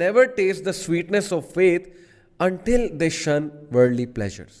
never taste the sweetness of faith until they shun worldly pleasures।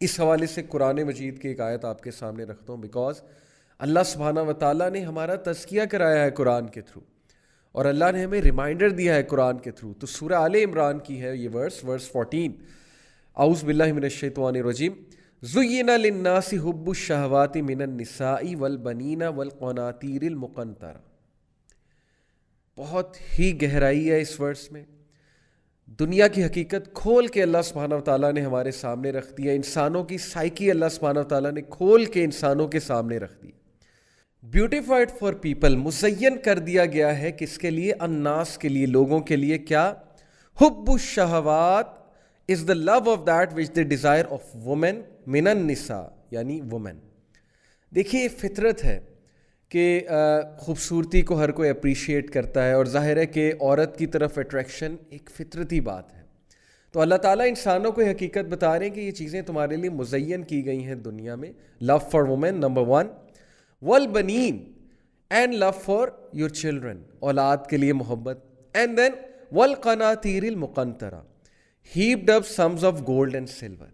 اس حوالے سے قرآن مجید کی ایک آیت آپ کے سامنے رکھتا ہوں، بیکاز اللہ سبحانہ و تعالیٰ نے ہمارا تزکیہ کرایا ہے قرآن کے تھرو، اور اللہ نے ہمیں ریمائنڈر دیا ہے قرآن کے تھرو. تو سورہ آل عمران کی ہے یہ ورس 14. اعوذ باللہ من الشیطان الرجیم. زُيِّنَ لِلنَّاسِ حُبُّ الشَّهَوَاتِ مِنَ النِّسَاءِ وَالْبَنِينَ وَالْقَنَاطِيرِ الْمُقَنطَرَةِ. بہت ہی گہرائی ہے اس ورس میں. دنیا کی حقیقت کھول کے اللہ سبحانہ و تعالیٰ نے ہمارے سامنے رکھ دیا. انسانوں کی سائیکی اللہ سبحانہ و تعالیٰ نے کھول کے انسانوں کے سامنے رکھ دی. بیوٹیفائڈ فار پیپل، مزین کر دیا گیا ہے کس کے لیے؟ الناس کے لیے، لوگوں کے لیے. کیا؟ حب الشہوات is the love of that which the desire of women من النساء، یعنی وومن. دیکھیے یہ فطرت ہے کہ خوبصورتی کو ہر کوئی اپریشیٹ کرتا ہے، اور ظاہر ہے کہ عورت کی طرف اٹریکشن ایک فطرتی بات ہے. تو اللہ تعالیٰ انسانوں کو حقیقت بتا رہے ہیں کہ یہ چیزیں تمہارے لیے مزین کی گئی ہیں دنیا میں. لو فار وومن نمبر 1، والبنین and love for your children, اولاد کے لیے محبت. اینڈ دین والقناطیر المقنطرہ، heaped up sums of gold and silver,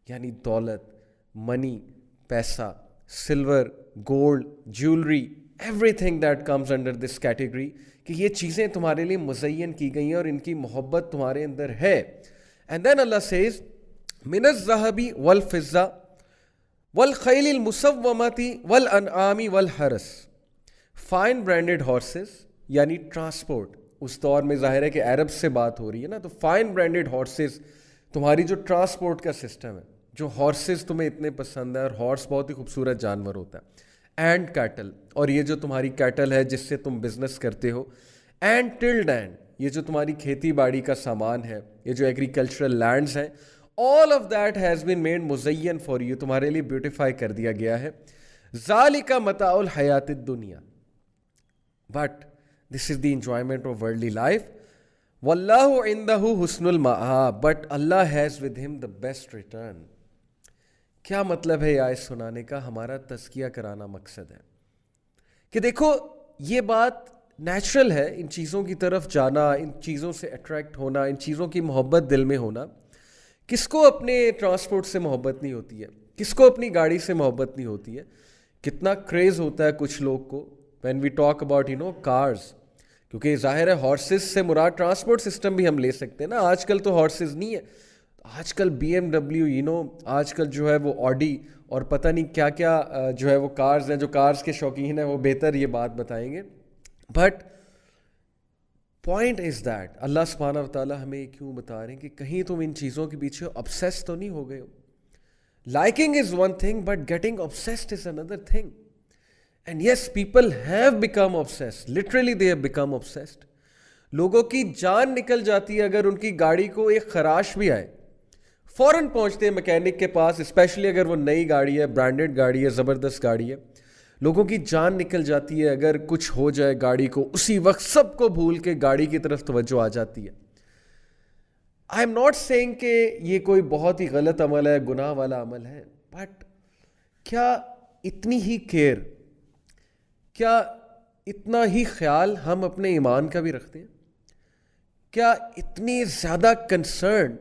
یعنی دولت، منی، پیسہ، silver, gold, jewellery, everything that comes under this category, کہ یہ چیزیں تمہارے لیے مزین کی گئی ہیں اور ان کی محبت تمہارے اندر ہے. اینڈ دین اللہ سیز من الذہب والفضہ والخیل المسومۃ والانعام والحرث، فائن برانڈڈ ہارسز، یعنی ٹرانسپورٹ. اس دور میں ظاہر ہے کہ عرب سے بات ہو رہی ہے نا، تو فائن برانڈڈ ہارسز، تمہاری جو ٹرانسپورٹ کا سسٹم ہے، جو ہارسز تمہیں اتنے پسند ہے، اور ہارس بہت ہی خوبصورت جانور ہوتا ہے. اینڈ کیٹل، اور یہ جو تمہاری کیٹل ہے جس سے تم بزنس کرتے ہو. اینڈ ٹلڈ اینڈ، یہ جو تمہاری کھیتی باڑی کا سامان ہے، یہ جو ایگریکلچرل لینڈز ہیں، all of that has been made مزین for you، تمہارے لیے بیوٹیفائی کر دیا گیا ہے. ذالک متاع الحیات الدنیا، but this is the enjoyment of worldly life. واللہ عندہ حسن المآب، but Allah has with him the best return. کیا مطلب ہے یہ آیت سنانے کا؟ ہمارا تزکیہ کرانا مقصد ہے کہ دیکھو یہ بات نیچرل ہے، ان چیزوں کی طرف جانا، ان چیزوں سے اٹریکٹ ہونا، ان چیزوں کی محبت دل میں ہونا. کس کو اپنے ٹرانسپورٹ سے محبت نہیں ہوتی ہے؟ کس کو اپنی گاڑی سے محبت نہیں ہوتی ہے؟ کتنا کریز ہوتا ہے کچھ لوگ کو when we talk about cars، کیونکہ ظاہر ہے ہارسز سے مراد ٹرانسپورٹ سسٹم بھی ہم لے سکتے ہیں نا. آج کل تو ہارسز نہیں ہے، آج کل BMW، آج کل جو ہے وہ آڈی اور پتہ نہیں کیا کیا جو ہے وہ کارز ہیں. جو کارز کے شوقین ہیں وہ بہتر یہ بات بتائیں گے. بٹ پوائنٹ از دیٹ اللہ سبحانہ و تعالیٰ ہمیں کیوں بتا رہے ہیں کہ کہیں تم ان چیزوں کے پیچھے obsessed تو نہیں ہو گئے ہو. Liking is one thing but getting obsessed is another thing. And yes, people have become obsessed. Literally they have become obsessed. لوگوں کی جان نکل جاتی ہے اگر ان کی گاڑی کو ایک خراش بھی آئے، فوراً پہنچتے ہیں میکینک کے پاس، اسپیشلی اگر وہ نئی گاڑی ہے، برانڈڈ گاڑی ہے، زبردست گاڑی ہے. لوگوں کی جان نکل جاتی ہے اگر کچھ ہو جائے گاڑی کو، اسی وقت سب کو بھول کے گاڑی کی طرف توجہ آ جاتی ہے. آئی ایم ناٹ سیئنگ کہ یہ کوئی بہت ہی غلط عمل ہے، گناہ والا عمل ہے، بٹ کیا اتنی ہی کیئر، کیا اتنا ہی خیال ہم اپنے ایمان کا بھی رکھتے ہیں؟ کیا اتنی زیادہ کنسرن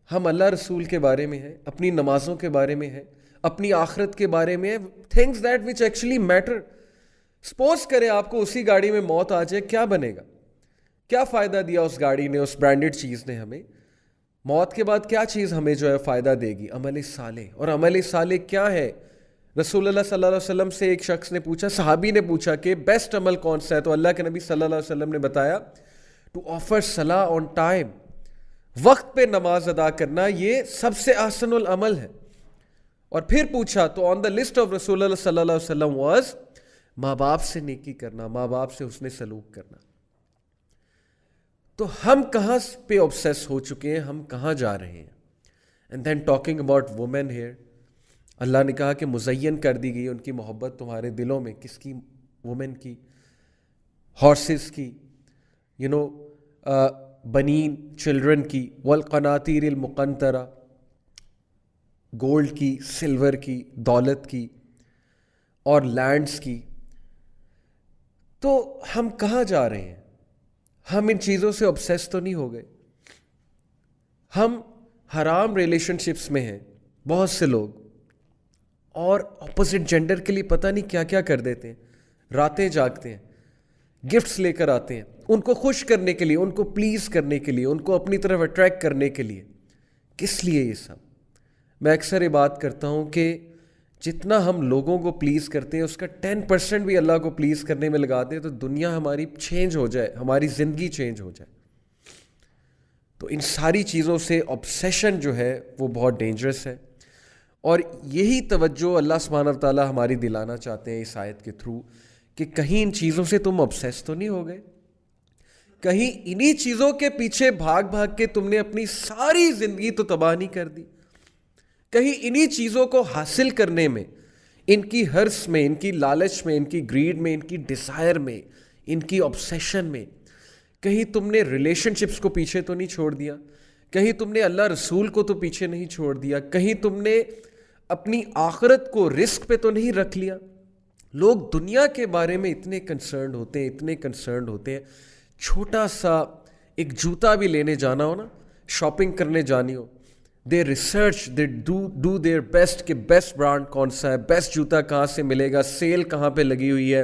ہم اللہ رسول کے بارے میں ہیں، اپنی نمازوں کے بارے میں ہیں، اپنی آخرت کے بارے میں، things that which actually matter? Suppose کریں آپ کو اسی گاڑی میں موت آ جائے، کیا بنے گا؟ کیا فائدہ دیا اس گاڑی نے، اس برانڈڈ چیز نے ہمیں؟ موت کے بعد کیا چیز ہمیں جو ہے فائدہ دے گی؟ عمل صالح. اور عمل صالح کیا ہے؟ رسول اللہ صلی اللہ علیہ وسلم سے ایک شخص نے پوچھا، صحابی نے پوچھا کہ بیسٹ عمل کون سا ہے؟ تو اللہ کے نبی صلی اللہ علیہ وسلم نے بتایا ٹو آفر صلاح آن ٹائم، وقت پہ نماز ادا کرنا یہ سب سے احسن العمل ہے. اور پھر پوچھا تو آن دا لسٹ آف رسول اللہ صلی اللہ علیہ وسلم واز ماں باپ سے نیکی کرنا، ماں باپ سے حسن سلوک کرنا. تو ہم کہاں پہ obsess ہو چکے ہیں، ہم کہاں جا رہے ہیں؟ And then talking about women here, اللہ نے کہا کہ مزین کر دی گئی ان کی محبت تمہارے دلوں میں. کس کی؟ وومن کی، ہارسز کی، بنین، چلڈرن کی، والقناطیر المقنطرہ، گولڈ کی، سلور کی، دولت کی، اور لینڈز کی. تو ہم کہاں جا رہے ہیں؟ ہم ان چیزوں سے obsessed تو نہیں ہو گئے؟ ہم حرام ریلیشن شپس میں ہیں، بہت سے لوگ اور اپوزٹ جینڈر کے لیے پتہ نہیں کیا کیا کر دیتے ہیں، راتیں جاگتے ہیں، گفٹس لے کر آتے ہیں ان کو خوش کرنے کے لیے، ان کو پلیز کرنے کے لیے، ان کو اپنی طرف اٹریکٹ کرنے کے لیے. کس لیے یہ سب؟ میں اکثر یہ بات کرتا ہوں کہ جتنا ہم لوگوں کو پلیز کرتے ہیں اس کا 10% بھی اللہ کو پلیز کرنے میں لگا دیں تو دنیا ہماری چینج ہو جائے، ہماری زندگی چینج ہو جائے. تو ان ساری چیزوں سے obsession جو ہے وہ بہت ڈینجرس ہے، اور یہی توجہ اللہ سبحانہ و تعالیٰ ہماری دلانا چاہتے ہیں اس آیت کے تھرو کہ کہیں ان چیزوں سے تم obsessed تو نہیں ہو گئے، کہیں انہی چیزوں کے پیچھے بھاگ بھاگ کے تم نے اپنی ساری زندگی تو تباہ نہیں کر دی، کہیں انہی چیزوں کو حاصل کرنے میں، ان کی ہرس میں، ان کی لالچ میں، ان کی گریڈ میں، ان کی ڈیزائر میں، ان کی obsession میں، کہیں تم نے ریلیشن شپس کو پیچھے تو نہیں چھوڑ دیا، کہیں تم نے اللہ رسول کو تو پیچھے نہیں چھوڑ دیا، کہیں تم نے اپنی آخرت کو رسک پہ تو نہیں رکھ لیا. لوگ دنیا کے بارے میں اتنے کنسرنڈ ہوتے ہیں، اتنے کنسرنڈ ہوتے ہیں، چھوٹا سا ایک جوتا بھی لینے جانا ہو نا، شاپنگ کرنے جانی ہو، they research, they do their best کہ بیسٹ برانڈ کون سا ہے، بیسٹ جوتا کہاں سے ملے گا، سیل کہاں پہ لگی ہوئی ہے،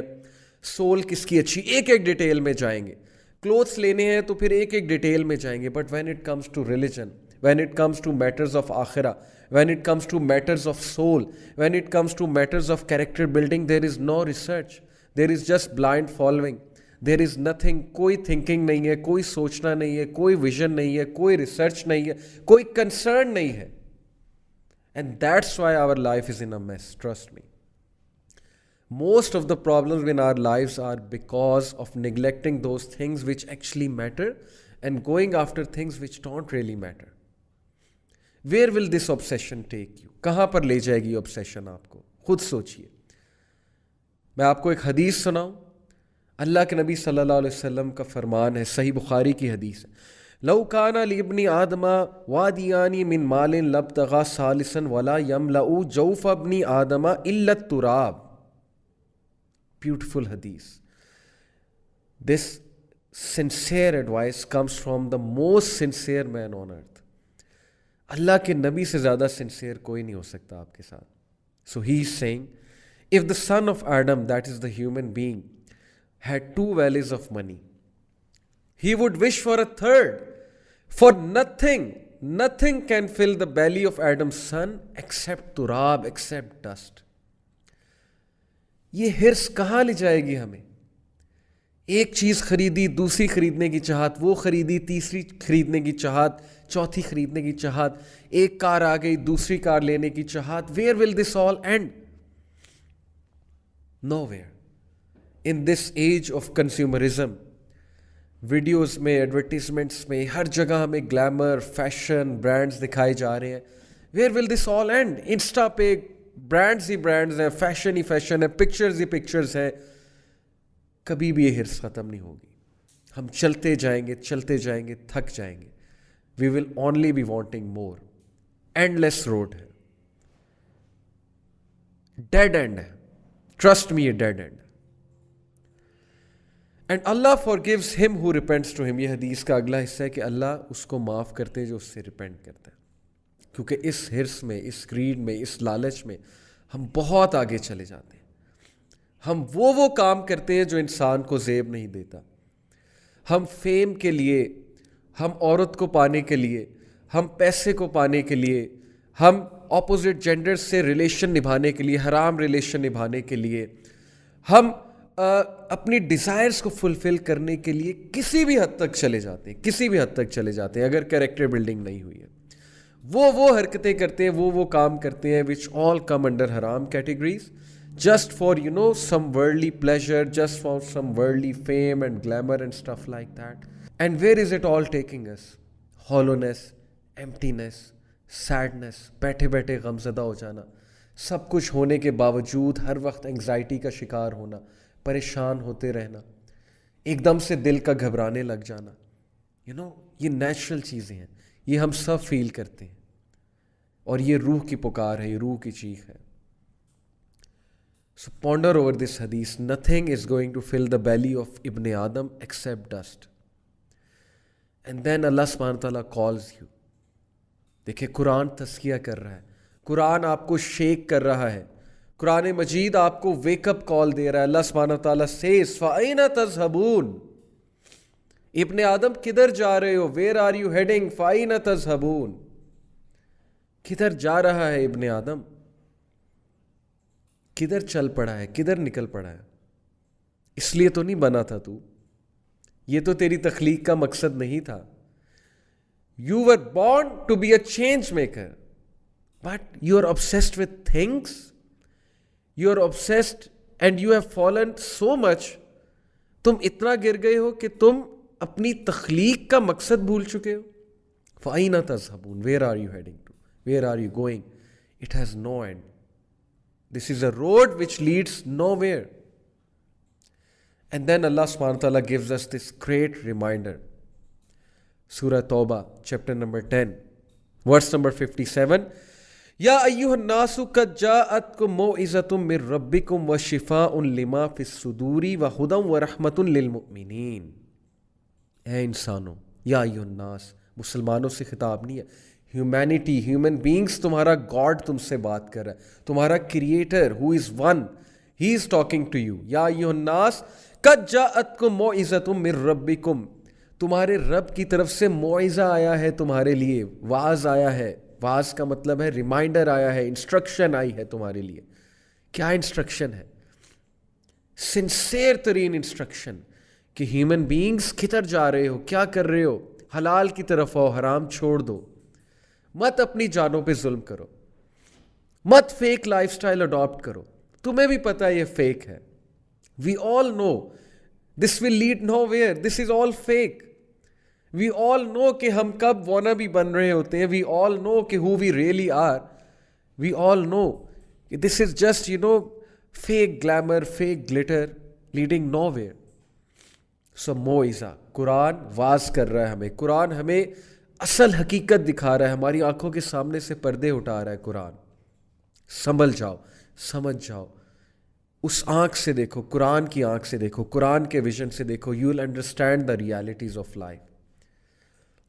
سول کس کی اچھی، ایک ایک ڈیٹیل میں جائیں گے. کلوتھس لینے ہیں تو پھر ایک ایک ڈیٹیل میں جائیں گے. But when it comes to religion, when it comes to matters of akhirah, when it comes to matters of soul, when it comes to matters of character building, there is no research, there is just blind following, there is nothing. کوئی thinking نہیں ہے، کوئی سوچنا نہیں ہے، کوئی vision نہیں ہے، کوئی research نہیں ہے، کوئی concern نہیں ہے. And that's why our life is in a mess, trust me. Most of the problems in our lives are because of neglecting those things which actually matter and going after things which don't really matter. Where will this obsession take you? کہاں پر لے جائے گی obsession آپ کو؟ خود سوچئے. میں آپ کو ایک حدیث سناؤں. اللہ کے نبی صلی اللہ علیہ وسلم کا فرمان ہے، صحیح بخاری کی حدیث ہے، لو کان لابن آدم وادیان من مال لابتغى ثالثا ولا يملأ جوف ابن آدم الا التراب. Beautiful hadith. This sincere advice comes from the most sincere man on earth. اللہ کے نبی سے زیادہ sincere کوئی نہیں ہو سکتا آپ کے ساتھ. So he is saying, if the son of Adam, that is the human being, had 2 valleys of money, he would wish for a third. For nothing can fill the belly of Adam's son except turab, except dust. یہ ہرس کہاں لے جائے گی ہمیں؟ ایک چیز خریدی، دوسری خریدنے کی چاہت، وہ خریدی، تیسری خریدنے کی چاہت، چوتھی خریدنے کی چاہت، ایک کار آ گئی، دوسری کار لینے کی چاہت. Where will this all end? Nowhere. In this age of consumerism, videos میں، ایڈورٹیزمنٹس میں، ہر جگہ ہمیں گلیمر، فیشن، برانڈز دکھائے جا رہے ہیں. Where will this all end? Insta پہ برانڈز ہی برانڈز ہیں، فیشن ہی فیشن ہے، پکچرز ہی پکچرز ہیں. کبھی بھی یہ ہرس ختم نہیں ہوگی. ہم چلتے جائیں گے، تھک جائیں گے. We will only be wanting more. Endless road ہے، ڈیڈ اینڈ ہے. ٹرسٹ می، یہ ڈیڈ اینڈ ہے. اینڈ اللہ forgives him who repents to him. یہ حدیث کا اگلا حصہ ہے کہ اللہ اس کو معاف کرتے جو اس سے ریپینٹ کرتا ہے. کیونکہ اس ہرس میں، اس گریڈ میں، اس لالچ میں ہم بہت آگے چلے جاتے ہیں. ہم وہ کام کرتے ہیں جو انسان کو زیب نہیں دیتا. ہم فیم کے لیے، ہم عورت کو پانے کے لیے، ہم پیسے کو پانے کے لیے، ہم اپوزٹ جینڈر سے ریلیشن نبھانے کے لیے، حرام ریلیشن نبھانے کے لیے، ہم اپنی ڈیزائرز کو فلفل کرنے کے لیے کسی بھی حد تک چلے جاتے ہیں اگر کیریکٹر بلڈنگ نہیں ہوئی ہے. وہ حرکتیں کرتے ہیں، وہ کام کرتے ہیں which all come under haram categories, just for some worldly pleasure, just for some worldly fame and glamour and stuff like that. And where is it all taking us? Hollowness, emptiness, sadness, بیٹھے بیٹھے غمزدہ ہو جانا، سب کچھ ہونے کے باوجود ہر وقت anxiety کا شکار ہونا، پریشان ہوتے رہنا، ایک دم سے دل کا گھبرانے لگ جانا. یہ نیچرل چیزیں ہیں، یہ ہم سب فیل کرتے ہیں، اور یہ روح کی پکار ہے، یہ روح کی چیخ ہے. So ponder over this hadith. Nothing is going to fill the belly of Ibn Adam except dust. And then Allah subhanahu wa ta'ala calls you. دیکھیں قرآن تذکیہ کر رہا ہے، قرآن آپ کو شیک کر رہا ہے. قرآن مجید آپ کو ویک اپ کال دے رہا ہے. اللہ سبحانہ و تعالیٰ says فَأَيْنَ تَذْهَبُونَ, ابن آدم کدھر جا رہے ہو؟ Where are you heading? فَأَيْنَ تَذْهَبُونَ, کدھر جا رہا ہے ابن آدم؟ کدھر چل پڑا ہے؟ کدھر نکل پڑا ہے؟ اس لیے تو نہیں بنا تھا تو, یہ تو تیری تخلیق کا مقصد نہیں تھا. You were born to be a change maker, but you are obsessed with things. You are obsessed and you have fallen so much. تم اتنا گر گئے ہو کہ تم اپنی تخلیق کا مقصد بھول چکے ہو. فَأَيْنَ تَذْهَبُونَ, where are you heading to? Where are you going? It has no end. This is a road which leads nowhere. And then Allah subhanahu wa ta'ala gives us this great reminder. Surah Tawbah, chapter number 10, verse number 57. Ya ayyuhan nasu qad ja'atkum mau'izatun min rabbikum wa shifaa'un lima fis suduri wa hudan wa rahmatun lil mu'minin. اے انسانوں, یا ایھا الناس, مسلمانوں سے خطاب نہیں ہے, humanity, human beings, تمہارا گاڈ تم سے بات کر رہا ہے, تمہارا creator who is one, he is talking to you. یا ایھا الناس قد جاءتکم موعظۃ من ربکم, تمہارے رب کی طرف سے موعظہ آیا ہے تمہارے لیے, واعظ آیا ہے. واعظ کا مطلب ہے ریمائنڈر آیا ہے, انسٹرکشن آئی ہے تمہارے لیے. کیا انسٹرکشن ہے؟ سنسیئر ترین انسٹرکشن کہ ہیومن بینگز کدھر جا رہے ہو, کیا کر رہے ہو؟ حلال کی طرف آؤ, حرام چھوڑ دو, مت اپنی جانوں پہ ظلم کرو, مت فیک لائف سٹائل اڈاپٹ کرو. تمہیں بھی پتہ یہ فیک ہے. We all know this will lead nowhere, this is all fake. We all know کہ ہم کب وانا بھی بن رہے ہوتے ہیں. وی آل نو کہ ہو we really are. We all know کہ this is just fake glamour, fake glitter leading nowhere. So موعظہ, قرآن واز کر رہا ہے ہمیں, قرآن ہمیں اصل حقیقت دکھا رہا ہے, ہماری آنکھوں کے سامنے سے پردے اٹھا رہا ہے. قرآن سنبھل جاؤ, سمجھ جاؤ, اس آنکھ سے دیکھو, قرآن کی آنکھ سے دیکھو, قرآن کے ویژن سے دیکھو. You will understand the realities of life.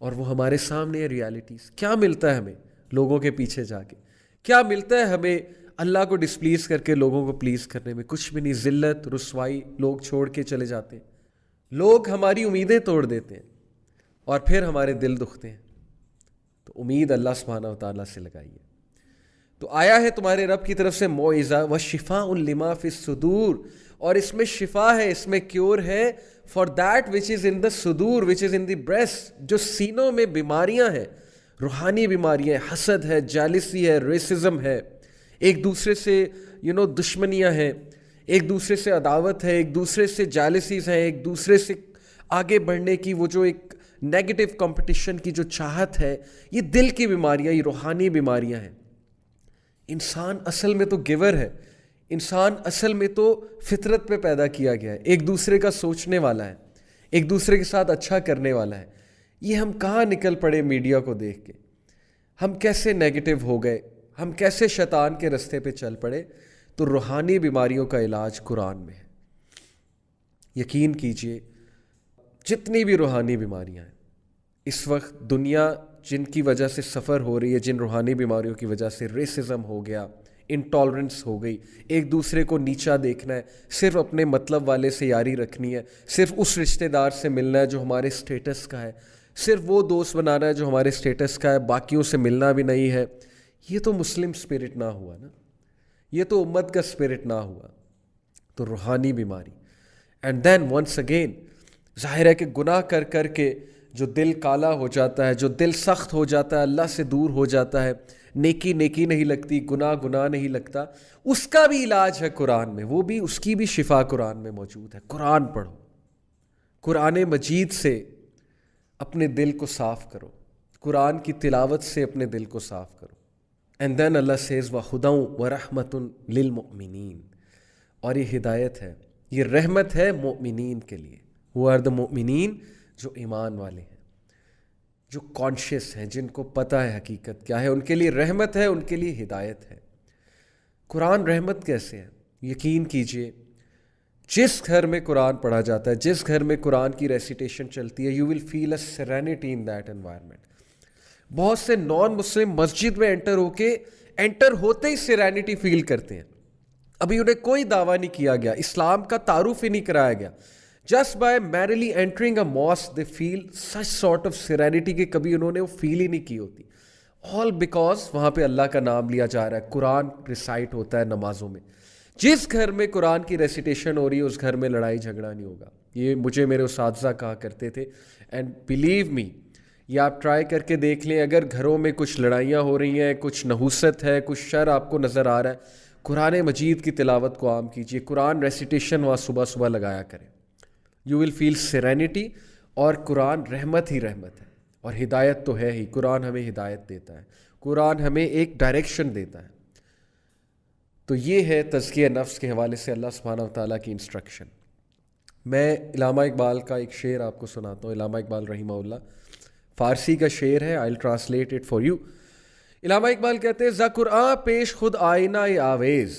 اور وہ ہمارے سامنے ہے ریالٹیز. کیا ملتا ہے ہمیں لوگوں کے پیچھے جا کے؟ کیا ملتا ہے ہمیں اللہ کو ڈسپلیز کر کے لوگوں کو پلیز کرنے میں؟ کچھ بھی نہیں. ذلت, رسوائی, لوگ چھوڑ کے چلے جاتے ہیں, لوگ ہماری امیدیں توڑ دیتے ہیں, اور پھر ہمارے دل دکھتے ہیں. تو امید اللہ سبحانہ و تعالیٰ سے لگائیے. تو آیا ہے تمہارے رب کی طرف سے موعظہ, وَشِفَاءٌ لِمَا فِي الصُّدُورِ, اور اس میں شفا ہے, اس میں کیور ہے, فار دیٹ وچ از ان دا صدور, وچ از ان دی بریسٹ, جو سینوں میں بیماریاں ہیں, روحانی بیماریاں ہیں, حسد ہے, جیلسی ہے, ریسزم ہے, ایک دوسرے سے دشمنیاں ہیں, ایک دوسرے سے عداوت ہے, ایک دوسرے سے جیلسیز ہیں, ایک دوسرے سے آگے بڑھنے کی وہ جو ایک نیگیٹو کمپٹیشن کی جو چاہت ہے. یہ دل کی بیماریاں, یہ روحانی بیماریاں ہیں. انسان اصل میں تو گیور ہے, انسان اصل میں تو فطرت پہ پیدا کیا گیا ہے, ایک دوسرے کا سوچنے والا ہے, ایک دوسرے کے ساتھ اچھا کرنے والا ہے. یہ ہم کہاں نکل پڑے میڈیا کو دیکھ کے, ہم کیسے نیگیٹو ہو گئے, ہم کیسے شیطان کے رستے پہ چل پڑے. تو روحانی بیماریوں کا علاج قرآن میں ہے. یقین کیجئے جتنی بھی روحانی بیماریاں ہیں اس وقت دنیا جن کی وجہ سے سفر ہو رہی ہے, جن روحانی بیماریوں کی وجہ سے ریسزم ہو گیا, انٹالرنس ہو گئی, ایک دوسرے کو نیچا دیکھنا ہے, صرف اپنے مطلب والے سے یاری رکھنی ہے, صرف اس رشتہ دار سے ملنا ہے جو ہمارے سٹیٹس کا ہے, صرف وہ دوست بنانا ہے جو ہمارے سٹیٹس کا ہے, باقیوں سے ملنا بھی نہیں ہے. یہ تو مسلم اسپرٹ نہ ہوا نا, یہ تو امت کا اسپرٹ نہ ہوا. تو روحانی بیماری. اینڈ دین ونس اگین ظاہر ہے کہ گناہ کر کر کے جو دل کالا ہو جاتا ہے, جو دل سخت ہو جاتا ہے, اللہ سے دور ہو جاتا ہے, نیکی نیکی نہیں لگتی, گناہ گناہ نہیں لگتا, اس کا بھی علاج ہے قرآن میں, وہ بھی اس کی بھی شفا قرآن میں موجود ہے. قرآن پڑھو, قرآن مجید سے اپنے دل کو صاف کرو, قرآن کی تلاوت سے اپنے دل کو صاف کرو. اینڈ دین اللہ سیز وَهُدًى وَرَحْمَةٌ لِّلْمُؤْمِنِينَ, اور یہ ہدایت ہے, یہ رحمت ہے مومنین کے لیے. وہ آر دا مومنین, جو ایمان والے ہیں, جو کانشیس ہیں, جن کو پتہ ہے حقیقت کیا ہے, ان کے لیے رحمت ہے, ان کے لیے ہدایت ہے. قرآن رحمت کیسے ہے؟ یقین کیجئے جس گھر میں قرآن پڑھا جاتا ہے, جس گھر میں قرآن کی ریسیٹیشن چلتی ہے, you will feel a serenity in that environment. بہت سے نان مسلم مسجد میں انٹر ہو کے انٹر ہوتے ہی سیرینٹی فیل کرتے ہیں. ابھی انہیں کوئی دعویٰ نہیں کیا گیا, اسلام کا تعارف ہی نہیں کرایا گیا. Just by merely entering a mosque they feel such sort of serenity کہ کبھی انہوں نے وہ فیل ہی نہیں کی ہوتی. آل بیکاز وہاں پہ اللہ کا نام لیا جا رہا ہے, قرآن ریسائٹ ہوتا ہے نمازوں میں. جس گھر میں قرآن کی ریسیٹیشن ہو رہی ہے اس گھر میں لڑائی جھگڑا نہیں ہوگا. یہ مجھے میرے اساتذہ کہا کرتے تھے, اینڈ بلیو می, یہ آپ ٹرائی کر کے دیکھ لیں. اگر گھروں میں کچھ لڑائیاں ہو رہی ہیں, کچھ نحوست ہے, کچھ شر آپ کو نظر آ رہا ہے, قرآن مجید کی تلاوت کو عام کیجیے, قرآن ریسیٹیشن وہاں صبح صبح لگایا کریں. You will feel serenity. اور قرآن رحمت ہی رحمت ہے, اور ہدایت تو ہے ہی. قرآن ہمیں ہدایت دیتا ہے, قرآن ہمیں ایک ڈائریکشن دیتا ہے. تو یہ ہے تزکیہ نفس کے حوالے سے اللہ سبحانہ و تعالیٰ کی انسٹرکشن. میں علامہ اقبال کا ایک شعر آپ کو سناتا ہوں. علامہ اقبال رحمہ اللہ, فارسی کا شعر ہے, I will translate it for you. Allama Iqbal کہتے ہیں, ز قرآن پیش خود آئینہ آویز,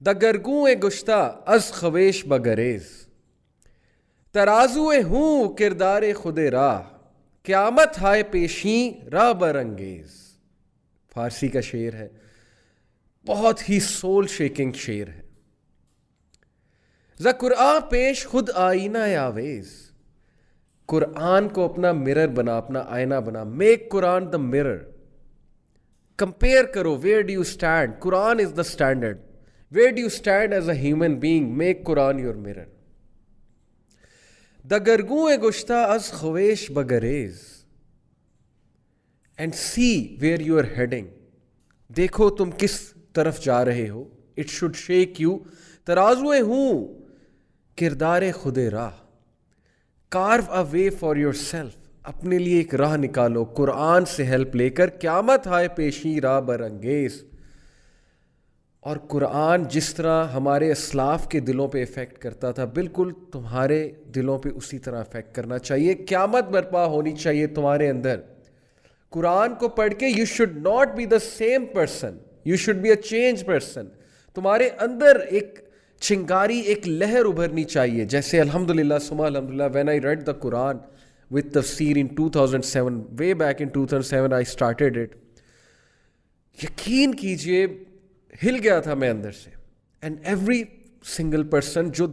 دا گرگوں گشتہ از خویش بگریز, ترازو ہوں کردار خود راہ, قیامت ہائے پیشیں راہ برانگیز. فارسی کا شعر ہے, بہت ہی سول شیکنگ شعر ہے. ز قرآن پیش خود آئینہ آویز, قرآن کو اپنا مرر بنا, اپنا آئینہ بنا. میک قرآن دا مرر. کمپیئر کرو, ویئر ڈو یو اسٹینڈ, قرآن is the standard. Where do you stand as a human being, make قرآن یور مرر. دا گرگوں گشتہ از خویش بگریز, and see where you are heading. دیکھو تم کس طرف جا رہے ہو. It should shake you. ترازوئے ہوں کردار خود راہ, carve a way for yourself. اپنے لیے ایک راہ نکالو قرآن سے ہیلپ لے کر. قیامت ہائے پیشی راہ برانگیز. اور قرآن جس طرح ہمارے اسلاف کے دلوں پہ افیکٹ کرتا تھا, بالکل تمہارے دلوں پہ اسی طرح افیکٹ کرنا چاہیے. قیامت برپا ہونی چاہیے تمہارے اندر. قرآن کو پڑھ کے you should not be the same person, you should be a change person. تمہارے اندر ایک چنگاری, ایک لہر ابھرنی چاہیے. جیسے الحمدللہ ثم الحمدللہ, when I read the Quran with تفسیر in 2007, way back in 2007 I started it. یقین کیجئے ہل گیا تھا میں اندر سے. اینڈ ایوری سنگل پرسن جو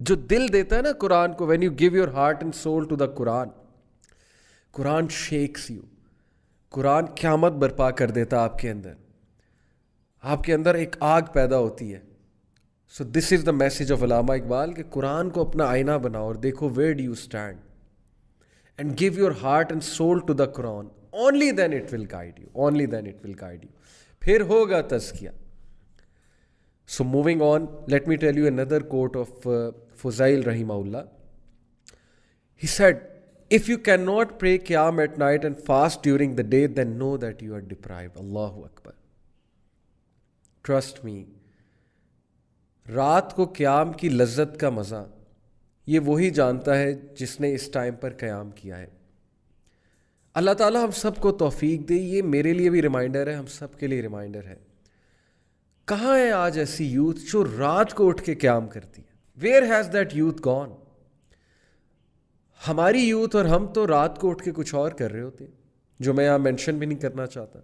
دل دیتا ہے نا قرآن کو, when you give your heart and soul to the Quran, Quran shakes you. قرآن قیامت برپا کر دیتا آپ کے اندر. آپ کے اندر ایک آگ پیدا ہوتی ہے. سو دس از دا میسج آف علامہ اقبال کہ قرآن کو اپنا آئینہ بناؤ اور دیکھو where do you stand, and give your heart and soul to the Quran. Only then it will guide you, only then it will guide you. پھر ہوگا تزکیہ. So moving on, let me tell you another quote of فضائل رحمہ اللہ. He said, if you cannot pray qiyam at night and fast during the day, then know that you are deprived. Allahu Akbar. Trust me. رات کو قیام کی لذت کا مزہ یہ وہی جانتا ہے جس نے اس ٹائم پر قیام کیا ہے. اللہ تعالیٰ ہم سب کو توفیق دے. یہ میرے لیے بھی ریمائنڈر ہے, ہم سب کے لیے ریمائنڈر ہے. کہاں ہے آج ایسی یوتھ جو رات کو اٹھ کے قیام کرتی ہے؟ Where has that youth gone? ہماری یوتھ اور ہم تو رات کو اٹھ کے کچھ اور کر رہے ہوتے ہیں جو میں یہاں مینشن بھی نہیں کرنا چاہتا.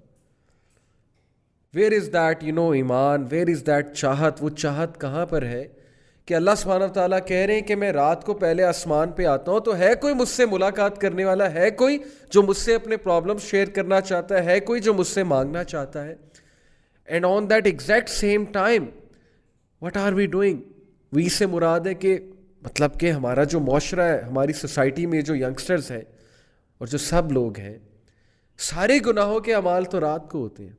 ویئر از دیٹ ایمان, ویئر از دیٹ چاہت؟ وہ چاہت کہاں پر ہے کہ اللہ سبحانہ و تعالیٰ کہہ رہے ہیں کہ میں رات کو پہلے آسمان پہ آتا ہوں, تو ہے کوئی مجھ سے ملاقات کرنے والا؟ ہے کوئی جو مجھ سے اپنے پرابلم شیئر کرنا چاہتا ہے کوئی جو مجھ سے مانگنا چاہتا ہے؟ And on that exact same time what are we doing? We سے مراد ہے کہ مطلب کہ ہمارا جو معاشرہ ہے, ہماری سوسائٹی میں جو ینگسٹرز ہیں اور جو سب لوگ ہیں, سارے گناہوں کے اعمال تو رات کو ہوتے ہیں.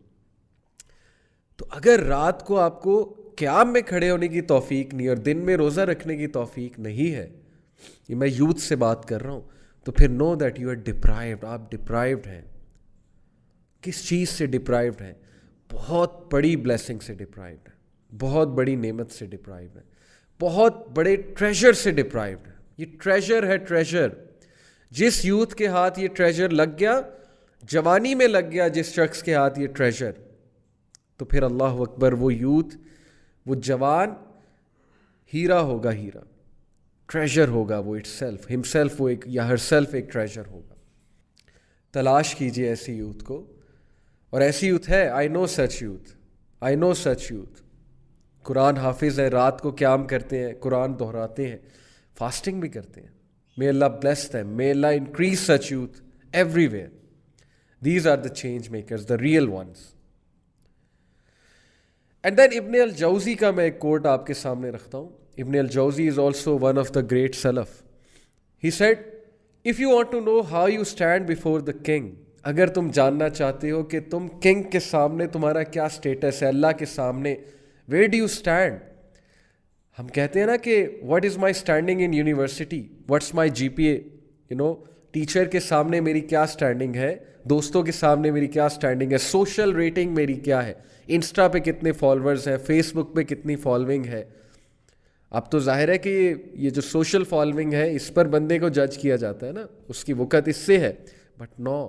تو اگر رات کو آپ کو قیام میں کھڑے ہونے کی توفیق نہیں اور دن میں روزہ رکھنے کی توفیق نہیں ہے, یہ میں یوتھ سے بات کر رہا ہوں, تو پھر know that you are deprived. آپ ڈپرائیوڈ ہیں. کس چیز سے ڈپرائیوڈ ہیں؟ بہت بڑی بلیسنگ سے ڈپرائیوڈ ہیں, بہت بڑی نعمت سے ڈپرائیوڈ ہیں, بہت بڑے ٹریجر سے ڈپرائیوڈ ہیں. یہ ٹریجر ہے, ٹریجر. جس یوتھ کے ہاتھ یہ ٹریجر لگ گیا, جوانی میں لگ گیا جس شخص کے ہاتھ یہ ٹریجر, تو پھر اللہ اکبر, وہ یوتھ, وہ جوان ہیرا ہوگا, ہیرا ٹریجر ہوگا. وہ اٹ سیلف ہم سیلف, وہ ایک یا ہر سیلف ایک ٹریجر ہوگا. تلاش کیجیے ایسی یوتھ کو اور ایسی یوتھ ہے, آئی نو سچ یوتھ. قرآن حافظ ہے, رات کو قیام کرتے ہیں, قرآن دہراتے ہیں, فاسٹنگ بھی کرتے ہیں. May Allah bless them. May Allah increase such youth everywhere. These are the change makers, the real ones. And then Ibn al-Jawzi کا میں ایک کوٹ آپ کے سامنے رکھتا ہوں. Ibn al-Jawzi is also one of the great Salaf. He said, if you want to know how you stand before the king, اگر تم جاننا چاہتے ہو کہ تم کنگ کے سامنے تمہارا کیا سٹیٹس ہے, اللہ کے سامنے, where do you stand? ہم کہتے ہیں نا کہ what is my standing in university, what's my G P A, teacher کے سامنے میری کیا اسٹینڈنگ ہے, دوستوں کے سامنے میری کیا اسٹینڈنگ ہے, سوشل ریٹنگ میری کیا ہے, انسٹا پہ کتنے فالوورز ہیں, فیس بک پہ کتنی فالوئنگ ہے. اب تو ظاہر ہے کہ یہ جو سوشل فالوئنگ ہے اس پر بندے کو جج کیا جاتا ہے نا, اس کی وقت اس سے ہے. But no,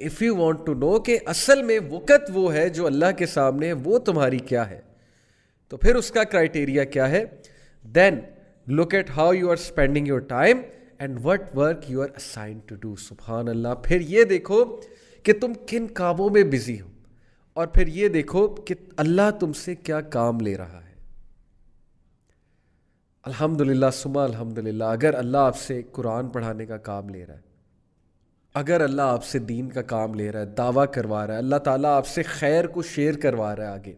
if you want to know کہ اصل میں وقت وہ ہے جو اللہ کے سامنے ہے, وہ تمہاری کیا ہے, تو پھر اس کا کرائٹیریا کیا ہے. Then look at how you are spending your time and what work you are assigned to do. سبحان اللہ. پھر یہ دیکھو کہ تم کن کاموں میں بزی ہو, اور پھر یہ دیکھو کہ اللہ تم سے کیا کام لے رہا ہے. الحمدللہ ثم الحمدللہ. اگر اللہ آپ سے قرآن پڑھانے کا کام لے رہا ہے, اگر اللہ آپ سے دین کا کام لے رہا ہے, دعویٰ کروا رہا ہے, اللہ تعالیٰ آپ سے خیر کو شیئر کروا رہا ہے آگے,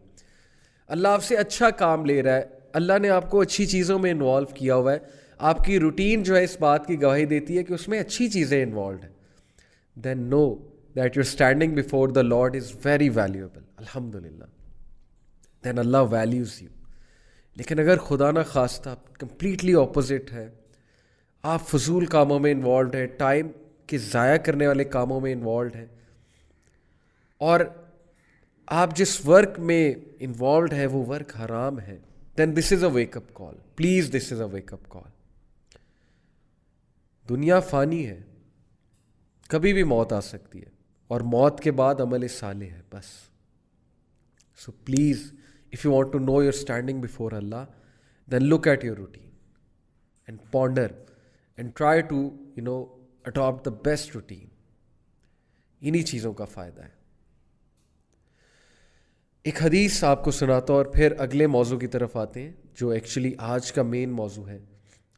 اللہ آپ سے اچھا کام لے رہا ہے, اللہ نے آپ کو اچھی چیزوں میں انوالو کیا ہوا ہے, آپ کی روٹین جو ہے اس بات کی گواہی دیتی ہے کہ اس میں اچھی چیزیں انوالوڈ ہیں, then know that your standing before the lord is very valuable. الحمدللہ. دین اللہ ویلیوز یو. لیکن اگر خدا نہ خواستہ کمپلیٹلی اپوزٹ ہے, آپ فضول کاموں میں انوالوڈ ہیں, ٹائم کے ضائع کرنے والے کاموں میں انوالوڈ ہیں, اور آپ جس ورک میں انوالوڈ ہے وہ ورک حرام ہے, then this is a wake up call. Please, this is a wake up call. دنیا فانی ہے, کبھی بھی موت آ سکتی ہے, اور موت کے بعد عمل صالح ہے بس. So please, if you want to know your standing before Allah, then look at your routine and ponder and try to, adopt the best routine. انہی چیزوں کا فائدہ ہے. ایک حدیث آپ کو سناتا ہوں اور پھر اگلے موضوع کی طرف آتے ہیں جو ایکچولی آج کا مین موضوع ہے,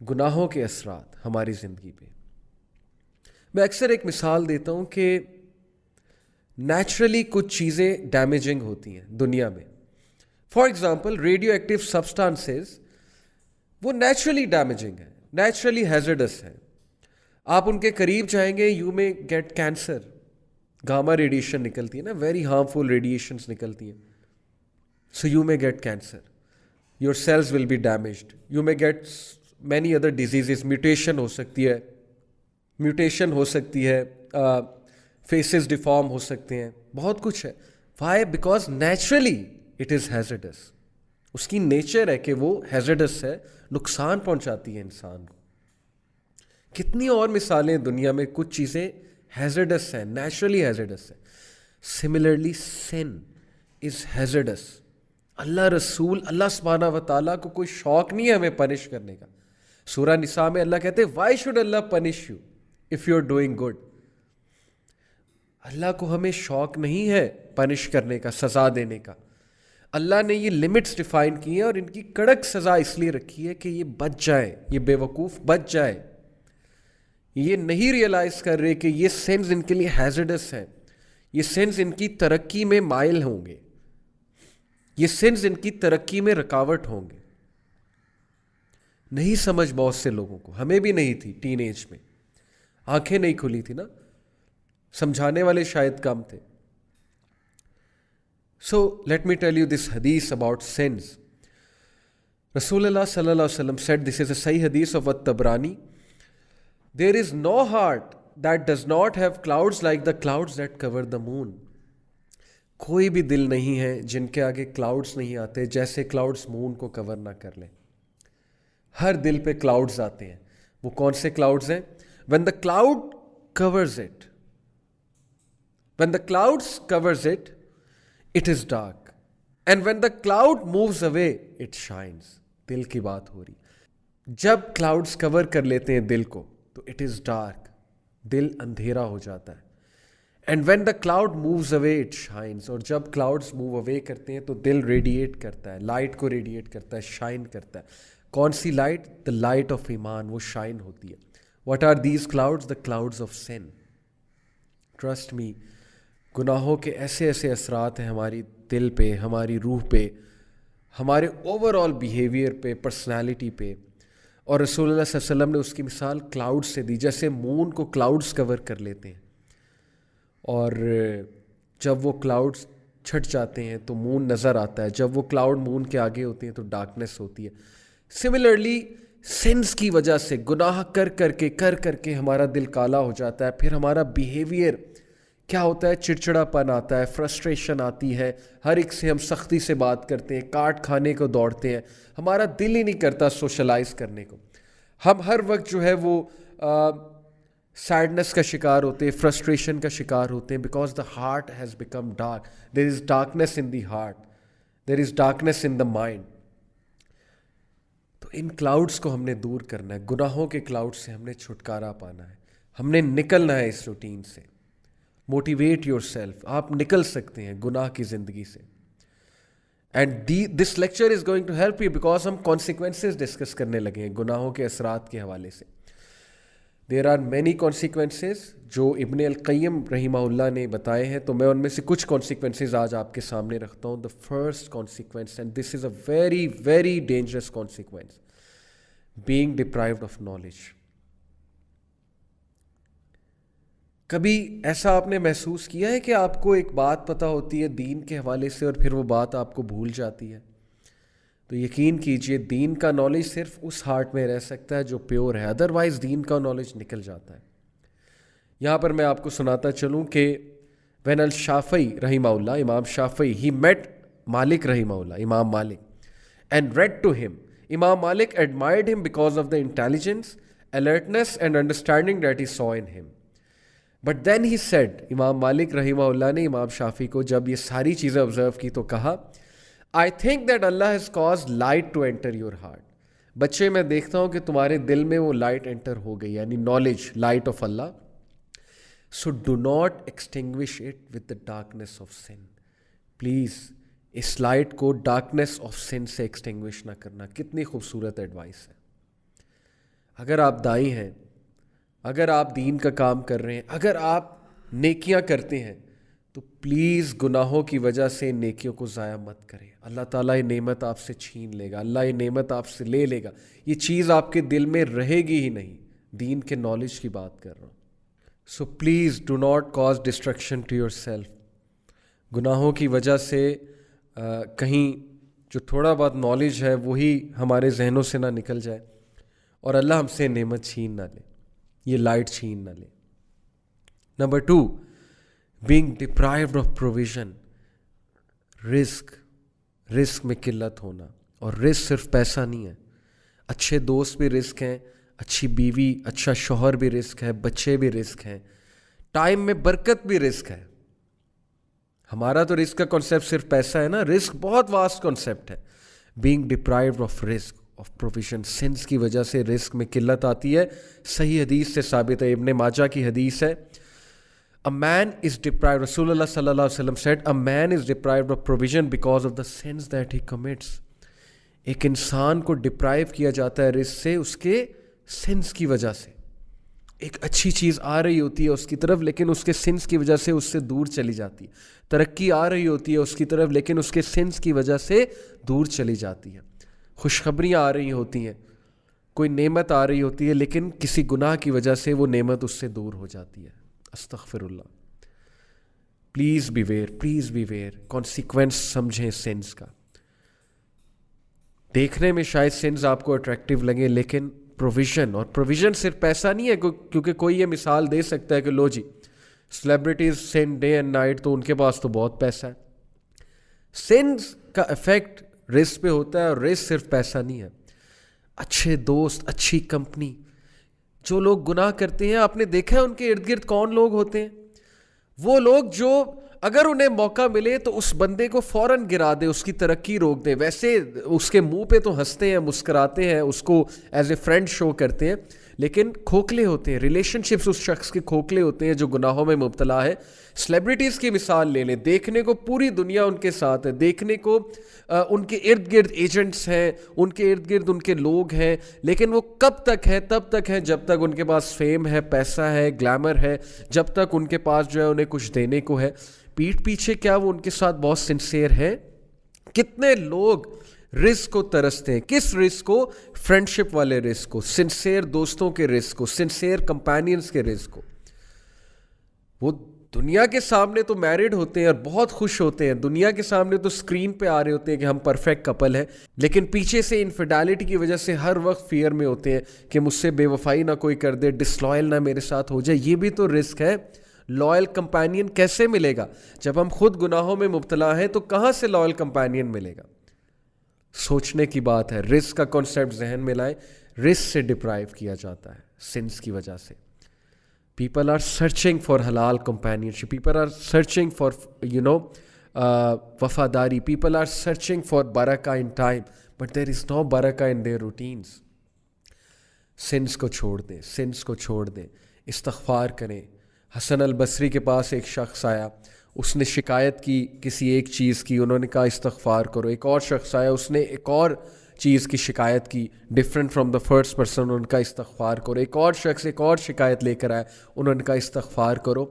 گناہوں کے اثرات ہماری زندگی پہ. میں اکثر ایک مثال دیتا ہوں کہ نیچرلی کچھ چیزیں ڈیمیجنگ ہوتی ہیں دنیا میں. For example, radio active substances وہ نیچرلی ڈیمیجنگ ہیں, نیچرلی ہیزرڈس ہیں. آپ ان کے قریب جائیں گے, you may get cancer. Gama radiation نکلتی ہے نا, ویری ہارمفل ریڈیشنز نکلتی ہیں. So you may get cancer, your cells will be damaged, you may get many other diseases. Mutation ہو سکتی ہے, فیسز ڈیفارم ہو سکتے ہیں, بہت کچھ ہے. Why? Because naturally it is hazardous. اس کی نیچر ہے کہ وہ ہیزرڈس ہے, نقصان پہنچاتی ہے انسان کو. کتنی اور مثالیں دنیا میں, کچھ چیزیں ہیزرڈس ہیں, نیچرلی ہیزرڈس ہیں. سملرلی سن از ہیزرڈس. اللہ سبحانہ و تعالیٰ کو کوئی شوق نہیں ہے ہمیں پنش کرنے کا. سورہ نساء میں اللہ کہتے ہیں وائی شوڈ اللہ punish you if you are doing good. اللہ کو ہمیں شوق نہیں ہے پنش کرنے کا, سزا دینے کا. اللہ نے یہ لمٹس ڈیفائن کی ہیں اور ان کی کڑک سزا اس لیے رکھی ہے کہ یہ بچ جائیں, یہ بے وقوف بچ جائے. یہ نہیں ریئلائز کر رہے کہ یہ سینس ان کے لیے ہیزرڈس ہیں, یہ سینس ان کی ترقی میں مائل ہوں گے, یہ سینس ان کی ترقی میں رکاوٹ ہوں گے. نہیں سمجھ بہت سے لوگوں کو, ہمیں بھی نہیں تھی ٹین ایج میں, آنکھیں نہیں کھلی تھی نا, سمجھانے والے شاید کم تھے. So let me tell you this hadith about sins. Rasulullah sallallahu alaihi wasallam said, this is a Sahih hadith of At-Tabrani, there is no heart that does not have clouds like the clouds that cover the moon. کوئی بھی دل نہیں ہے جن کے آگے clouds نہیں آتے جیسے کلاؤڈز مون کو کور نہ کر لیں. ہر دل پہ کلاؤڈز آتے ہیں. وہ کون سے کلاؤڈز ہیں؟ when the cloud covers it, when the clouds covers it, it is dark, and when the cloud moves away it shines. دل کی بات ہو رہی. جب کلاؤڈز کور کر لیتے ہیں دل کو تو it is dark, دل اندھیرا ہو جاتا ہے. And when the cloud moves away it shyness. اور جب کلاؤڈس موو اوے کرتے ہیں تو دل ریڈیٹ کرتا ہے, لائٹ کو ریڈیٹ کرتا ہے, شائن کرتا ہے. کون سی لائٹ؟ دا لائٹ آف ایمان, وہ شائن ہوتی ہے. What are these clouds? The clouds of sin. Trust me, گناہوں کے ایسے ایسے اثرات ہیں ہماری دل پہ, ہماری روح پہ, ہمارے اوور آل بیہیویئر پہ, پرسنالٹی پہ. اور رسول اللہ صلی اللہ علیہ وسلم نے اس کی مثال کلاؤڈ سے دی, جیسے مون کو کلاؤڈز کور کر لیتے ہیں, اور جب وہ کلاؤڈز چھٹ جاتے ہیں تو مون نظر آتا ہے. جب وہ کلاؤڈ مون کے آگے ہوتے ہیں تو ڈارکنیس ہوتی ہے. سملرلی سنس کی وجہ سے, گناہ کر کر کے ہمارا دل کالا ہو جاتا ہے. پھر ہمارا بیہیویئر کیا ہوتا ہے؟ چڑچڑا پن آتا ہے, فرسٹریشن آتی ہے, ہر ایک سے ہم سختی سے بات کرتے ہیں, کاٹ کھانے کو دوڑتے ہیں, ہمارا دل ہی نہیں کرتا سوشلائز کرنے کو. ہم ہر وقت جو ہے وہ سیڈنس کا شکار ہوتے ہیں, فرسٹریشن کا شکار ہوتے ہیں, because the heart has become dark. There is darkness in the heart, there is darkness in the mind. تو ان کلاؤڈس کو ہم نے دور کرنا ہے, گناہوں کے کلاؤڈ سے ہم نے چھٹکارا پانا ہے, ہم نے نکلنا ہے اس روٹین سے. موٹیویٹ یور سیلف, آپ نکل سکتے ہیں گناہ کی زندگی سے. And this lecture is going to help you, because ہم کانسیکوینسز ڈسکس کرنے لگے ہیں گناہوں کے اثرات کے حوالے سے. دیر آر مینی کانسیکوینسز جو ابن القیم رحمہ اللہ نے بتائے ہیں, تو میں ان میں سے کچھ کانسیکوینسز آج آپ کے سامنے رکھتا ہوں. The first consequence, and this is a very very dangerous consequence, being deprived of knowledge. کبھی ایسا آپ نے محسوس کیا ہے کہ آپ کو ایک بات پتہ ہوتی ہے دین کے حوالے سے, اور پھر وہ بات آپ کو بھول جاتی ہے؟ تو یقین کیجئے دین کا نالج صرف اس ہارٹ میں رہ سکتا ہے جو پیور ہے, ادروائز دین کا نالج نکل جاتا ہے. یہاں پر میں آپ کو سناتا چلوں کہ وین الشافعی رحمہ اللہ, امام شافعی, ہی میٹ مالک رحمہ اللہ, امام مالک, اینڈ ریڈ ٹو ہم. امام مالک admired him because of the intelligence, alertness and understanding that he saw in him. But then he said, امام مالک رحمہ اللہ نے امام شافعی کو جب یہ ساری چیزیں آبزرو کی تو کہا, I think that Allah has caused light to enter your heart. بچے, میں دیکھتا ہوں کہ تمہارے دل میں وہ لائٹ انٹر ہو گئی, یعنی knowledge, light of Allah. So do not extinguish it with the darkness of sin. Please اس لائٹ کو ڈارکنیس آف سن سے ایکسٹنگوش نہ کرنا. کتنی خوبصورت ایڈوائس ہے. اگر آپ دائی ہیں, اگر آپ دین کا کام کر رہے ہیں, اگر آپ نیکیاں کرتے ہیں, تو پلیز گناہوں کی وجہ سے نیکیوں کو ضائع مت کریں. اللہ تعالیٰ یہ نعمت آپ سے چھین لے گا, اللہ یہ نعمت آپ سے لے لے گا. یہ چیز آپ کے دل میں رہے گی ہی نہیں. دین کے نالج کی بات کر رہا ہوں. So please do not cause destruction to yourself. گناہوں کی وجہ سے کہیں جو تھوڑا بہت نالج ہے وہی ہمارے ذہنوں سے نہ نکل جائے, اور اللہ ہم سے نعمت چھین نہ لے, یہ لائٹ چھین نہ لے. Number 2, being deprived of provision. رزق میں قلت ہونا. اور رزق صرف پیسہ نہیں ہے, اچھے دوست بھی رزق ہیں, اچھی بیوی, اچھا شوہر بھی رزق ہے, بچے بھی رزق ہیں, ٹائم میں برکت بھی رزق ہے. ہمارا تو رزق کا کانسیپٹ صرف پیسہ ہے نا, رزق بہت واسٹ کانسیپٹ ہے. بینگ ڈپرائیوڈ آف رزق, آف پروویژن. سنس کی وجہ سے رزق میں قلت آتی ہے. صحیح حدیث سے ثابت ہے, ابن ماجہ کی حدیث ہے. A man is deprived, رسول اللہ صلی اللہ علیہ وسلم said, a man is deprived of provision because of the sins that he commits. ایک انسان کو ڈپرائیو کیا جاتا ہے رزق سے اس کے سنس کی وجہ سے. ایک اچھی چیز آ رہی ہوتی ہے اس کی طرف, لیکن اس کے سنس کی وجہ سے اس سے دور چلی جاتی ہے. ترقی آ رہی ہوتی ہے اس کی طرف, لیکن اس کے سنس کی وجہ سے دور چلی جاتی ہے. خوشخبریاں آ رہی ہوتی ہیں, کوئی نعمت آ رہی ہوتی ہے, لیکن کسی گناہ کی وجہ سے وہ نعمت اس سے دور ہو جاتی ہے. استغفر اللہ. Please beware, please beware. Consequence سمجھیں سنس کا. دیکھنے میں شاید سنس آپ کو اٹریکٹیو لگے, لیکن پروویژن, اور پروویژن صرف پیسہ نہیں ہے, کیونکہ کوئی یہ مثال دے سکتا ہے کہ لو جی celebrities seen day and night, تو ان کے پاس تو بہت پیسہ ہے. سنس کا افیکٹ رزق پہ ہوتا ہے, اور رزق صرف پیسہ نہیں ہے. اچھے دوست, اچھی کمپنی. جو لوگ گناہ کرتے ہیں, آپ نے دیکھا ہے ان کے ارد گرد کون لوگ ہوتے ہیں؟ وہ لوگ جو اگر انہیں موقع ملے تو اس بندے کو فوراً گرا دے, اس کی ترقی روک دے. ویسے اس کے منہ پہ تو ہنستے ہیں, مسکراتے ہیں, اس کو ایز اے فرینڈ شو کرتے ہیں, لیکن کھوکھلے ہوتے ہیں. ریلیشن شپس اس شخص کے کھوکھلے ہوتے ہیں جو گناہوں میں مبتلا ہے. سلیبریٹیز کی مثال لے لیں, دیکھنے کو پوری دنیا ان کے ساتھ ہے, دیکھنے کو ان کے ارد گرد ایجنٹس ہیں, ان کے ارد گرد ان کے لوگ ہیں, لیکن وہ کب تک ہے؟ تب تک ہے جب تک ان کے پاس فیم ہے, پیسہ ہے, گلیمر ہے, جب تک ان کے پاس جو ہے انہیں کچھ دینے کو ہے. پیٹھ پیچھے کیا وہ ان کے ساتھ بہت سنسیئر ہیں؟ کتنے لوگ رزق کو ترستے ہیں. کس رزق کو؟ فرینڈشپ والے رزق کو, سنسیئر دوستوں کے رزق کو, سنسیئر کمپینینز کے رزق کو. وہ دنیا کے سامنے تو میرڈ ہوتے ہیں اور بہت خوش ہوتے ہیں, دنیا کے سامنے تو اسکرین پہ آ رہے ہوتے ہیں کہ ہم پرفیکٹ کپل ہیں, لیکن پیچھے سے انفیڈیلٹی کی وجہ سے ہر وقت فیئر میں ہوتے ہیں کہ مجھ سے بے وفائی نہ کوئی کر دے, ڈسلائل نہ میرے ساتھ ہو جائے. یہ بھی تو رزق ہے. لائل کمپینین کیسے ملے گا؟ جب ہم خود گناہوں میں مبتلا ہیں تو کہاں سے لائل کمپینین ملے گا؟ سوچنے کی بات ہے. رزق کا کانسیپٹ ذہن میں لائیں. رزق سے ڈپرائیو کیا جاتا ہے سنس کی وجہ سے. People are searching for halal companionship. People are searching for, wafadari. People are searching for barakah in time. But there is no barakah in their routines. Sins کو چھوڑ دیں, sins کو چھوڑ دیں, استغفار کریں. حسن البصری کے پاس ایک شخص آیا, اس نے شکایت کی کسی ایک چیز کی, انہوں نے کہا استغفار کرو. ایک اور شخص آیا, اس نے ایک اور چیز کی شکایت کی different from the first person, ان کا استغفار کرو. ایک اور شخص ایک اور شکایت لے کر آیا, انہوں نے کہا استغفار کرو.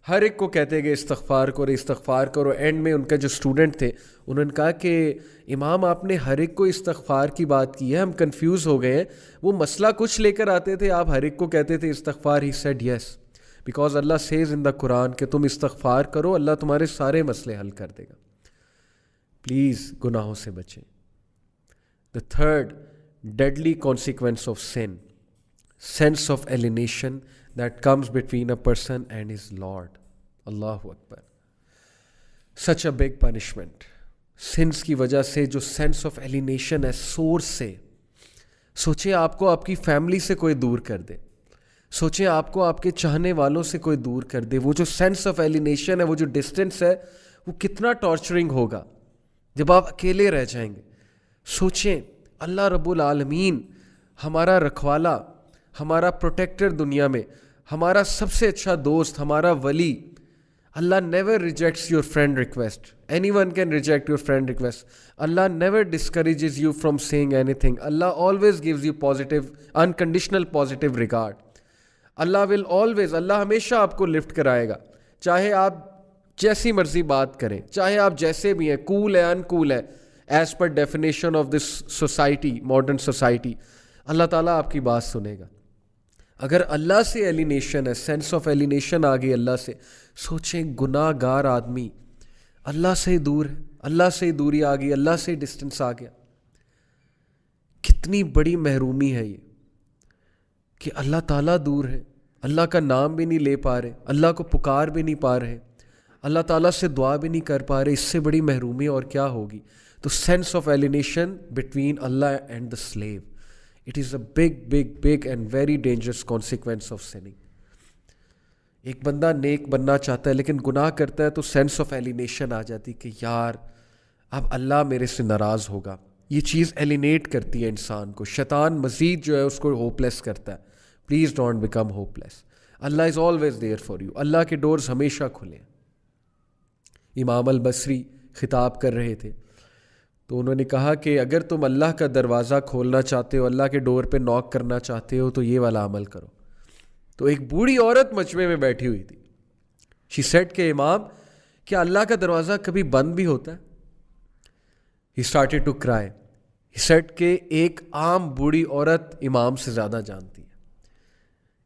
ہر ایک کو کہتے گئے استغفار کرو استغفار کرو. اینڈ میں ان کا جو اسٹوڈنٹ تھے انہوں نے کہا کہ امام آپ نے ہر ایک کو استغفار کی بات کی ہے, ہم کنفیوز ہو گئے ہیں. وہ مسئلہ کچھ لے کر آتے تھے, آپ ہر ایک کو کہتے تھے استغفار. ہی سیڈ یس, بیکاز اللہ سیز ان دا قرآن کہ تم استغفار کرو, اللہ تمہارے سارے مسئلے حل کر دے گا. پلیز گناہوں سے بچیں. The third deadly consequence of sin, sense of alienation that comes between a person and his Lord. Allahu Akbar. Such a big punishment. Sins کی وجہ سے جو sense of alienation ہے source سے, سوچیں آپ کو آپ کی فیملی سے کوئی دور کر دے, سوچیں آپ کو آپ کے چاہنے والوں سے کوئی دور کر دے. وہ جو sense of alienation ہے, وہ جو distance ہے, وہ کتنا ٹارچرنگ ہوگا جب آپ اکیلے رہ جائیں گے. سوچیں اللہ رب العالمین ہمارا رکھوالا, ہمارا پروٹیکٹر دنیا میں, ہمارا سب سے اچھا دوست, ہمارا ولی. اللہ never rejects your friend request. Anyone can reject your friend request. اللہ never discourages you from seeing anything. اللہ always gives you positive unconditional positive regard. اللہ ول آلویز, اللہ ہمیشہ آپ کو لفٹ کرائے گا, چاہے آپ جیسی مرضی بات کریں, چاہے آپ جیسے بھی ہیں, کول ہے انکول ہے, as per definition of this society, modern society. اللہ تعالیٰ آپ کی بات سنے گا. اگر اللہ سے ایلینیشن ہے, سینس آف ایلینیشن آ گئی اللہ سے, سوچیں گناہ گار آدمی اللہ سے دور ہے, اللہ سے دوری آ گئی, اللہ سے ڈسٹنس آ گیا. کتنی بڑی محرومی ہے یہ کہ اللہ تعالیٰ دور ہے, اللہ کا نام بھی نہیں لے پا رہے, اللہ کو پکار بھی نہیں پا رہے, اللہ تعالیٰ سے دعا بھی نہیں کر پا رہے. اس سے بڑی محرومی اور کیا ہوگی؟ تو سینس آف ایلینیشن بٹوین اللہ and the slave, it is a big big big and very dangerous consequence of sinning. ایک بندہ نیک بننا چاہتا ہے لیکن گناہ کرتا ہے تو سینس آف ایلینیشن آ جاتی کہ یار اب اللہ میرے سے ناراض ہوگا. یہ چیز ایلینیٹ کرتی ہے انسان کو. شیطان مزید جو ہے اس کو ہوپ لیس کرتا ہے. Please don't become hopeless. اللہ is always there for you. اللہ کے ڈورز ہمیشہ کھلے ہیں. امام البصری خطاب کر رہے تھے تو انہوں نے کہا کہ اگر تم اللہ کا دروازہ کھولنا چاہتے ہو, اللہ کے ڈور پہ نوک کرنا چاہتے ہو, تو یہ والا عمل کرو. تو ایک بوڑھی عورت مجمع میں بیٹھی ہوئی تھی. شی سیڈ کہ امام کیا اللہ کا دروازہ کبھی بند بھی ہوتا ہے؟ He started to cry. He said کہ ایک عام بوڑھی عورت امام سے زیادہ جانتی ہے.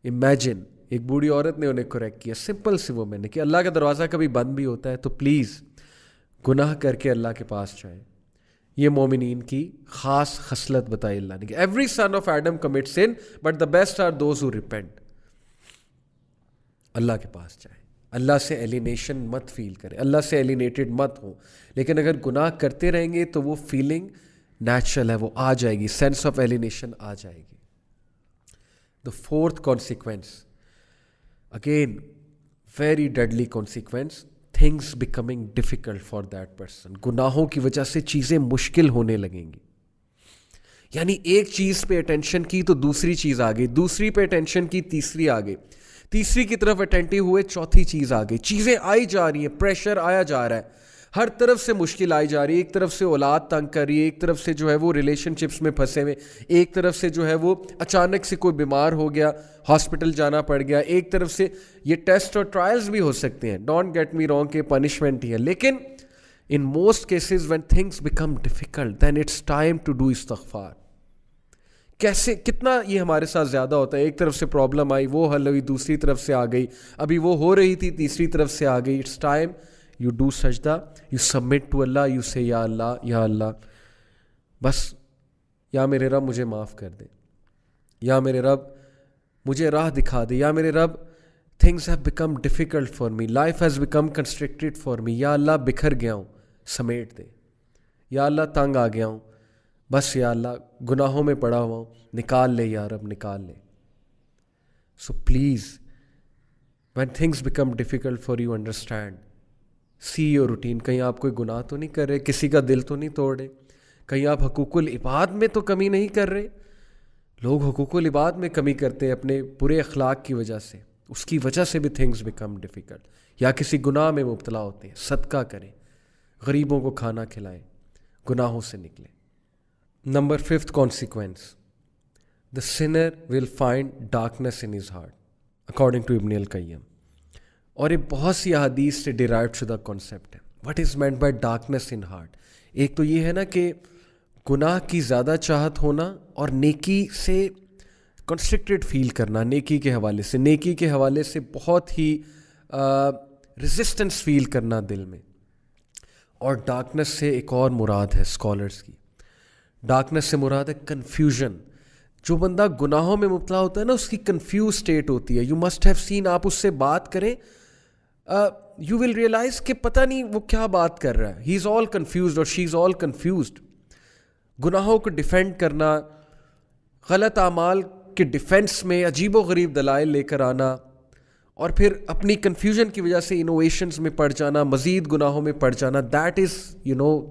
امیجن, ایک بوڑھی عورت نے انہیں کریکٹ کیا, سمپل سی وہ میں نے کہ اللہ کا دروازہ کبھی بند بھی ہوتا ہے, تو پلیز گناہ کر کے اللہ کے پاس جائیں. یہ مومنین کی خاص خصلت بتائی اللہ نے کہ every son of Adam commit sin but the best are those who repent. اللہ کے پاس جائیں, اللہ سے ایلینیشن مت فیل کریں, اللہ سے ایلینیٹڈ مت ہوں. لیکن اگر گناہ کرتے رہیں گے تو وہ فیلنگ نیچرل ہے, وہ آ جائے گی, سینس آف ایلینیشن آ جائے گی. The fourth consequence, again very deadly consequence, things becoming difficult for that person. گناہوں کی وجہ سے چیزیں مشکل ہونے لگیں گی. یعنی ایک چیز پہ اٹینشن کی تو دوسری چیز آ گئی, دوسری پہ اٹینشن کی تیسری آ گئی, تیسری کی طرف اٹینٹیو ہوئے, چوتھی چیز آ گئی, چیزیں آئی جا رہی ہیں, پریشر آیا جا رہا ہے, ہر طرف سے مشکل آئی جا رہی ہے. ایک طرف سے اولاد تنگ کر رہی ہے, ایک طرف سے جو ہے وہ ریلیشن شپس میں پھنسے ہوئے, ایک طرف سے جو ہے وہ اچانک سے کوئی بیمار ہو گیا, ہاسپٹل جانا پڑ گیا, ایک طرف سے یہ ٹیسٹ اور ٹرائلز بھی ہو سکتے ہیں, ڈونٹ گیٹ می رانگ کہ پنشمنٹ ہی ہے, لیکن in most cases when things become difficult then it's time to do استغفار. کیسے کتنا یہ ہمارے ساتھ زیادہ ہوتا ہے, ایک طرف سے پرابلم آئی وہ حل ہوئی, دوسری طرف سے آ گئی, ابھی وہ ہو رہی تھی تیسری طرف سے آ گئی. اٹس ٹائم یو ڈو سجدہ, you submit to Allah, you say یا اللہ, یا اللہ بس, یا میرے رب مجھے معاف کر دے, یا میرے رب مجھے راہ دکھا دے, یا میرے رب things have become difficult for me, life has become constructed for me, یا اللہ بکھر گیا ہوں سمیٹ دے, یا اللہ تنگ آ گیا ہوں بس, یا اللہ گناہوں میں پڑا ہوا ہوں نکال لے, یا رب نکال لے. So please when things become difficult for you understand, see your routine. کہیں آپ کوئی گناہ تو نہیں کر رہے, کسی کا دل تو نہیں توڑ رہے, کہیں آپ حقوق العباد میں تو کمی نہیں کر رہے. لوگ حقوق العباد میں کمی کرتے ہیں اپنے برے اخلاق کی وجہ سے, اس کی وجہ سے بھی تھنگس بیکم ڈیفیکلٹ. یا کسی گناہ میں مبتلا ہوتے ہیں, صدقہ کریں, غریبوں کو کھانا کھلائیں, گناہوں سے نکلیں. Number 5th consequence, the sinner will find darkness in his heart according to Ibn al-Qayyim. اور یہ بہت سی احادیث سے ڈیرائیو شدہ کانسیپٹ ہے. What is meant by darkness in heart? ایک تو یہ ہے نا کہ گناہ کی زیادہ چاہت ہونا اور نیکی سے کنسٹرکٹڈ فیل کرنا, نیکی کے حوالے سے, نیکی کے حوالے سے بہت ہی ریزسٹنس فیل کرنا دل میں. اور ڈارکنیس سے ایک اور مراد ہے اسکالرس کی, ڈارکنیس سے مراد ہے کنفیوژن. جو بندہ گناہوں میں مبتلا ہوتا ہے نا, اس کی کنفیوز اسٹیٹ ہوتی ہے. یو مسٹ ہیو سین, آپ اس سے بات کریں, یو ول ریئلائز کہ پتہ نہیں وہ کیا بات کر رہا ہے. ہی از آل کنفیوزڈ اور شی از آل کنفیوزڈ. گناہوں کو ڈیفینڈ کرنا, غلط اعمال کے ڈیفینس میں عجیب و غریب دلائل لے کر آنا, اور پھر اپنی کنفیوژن کی وجہ سے انوویشنز میں پڑ جانا, مزید گناہوں میں پڑ جانا. That is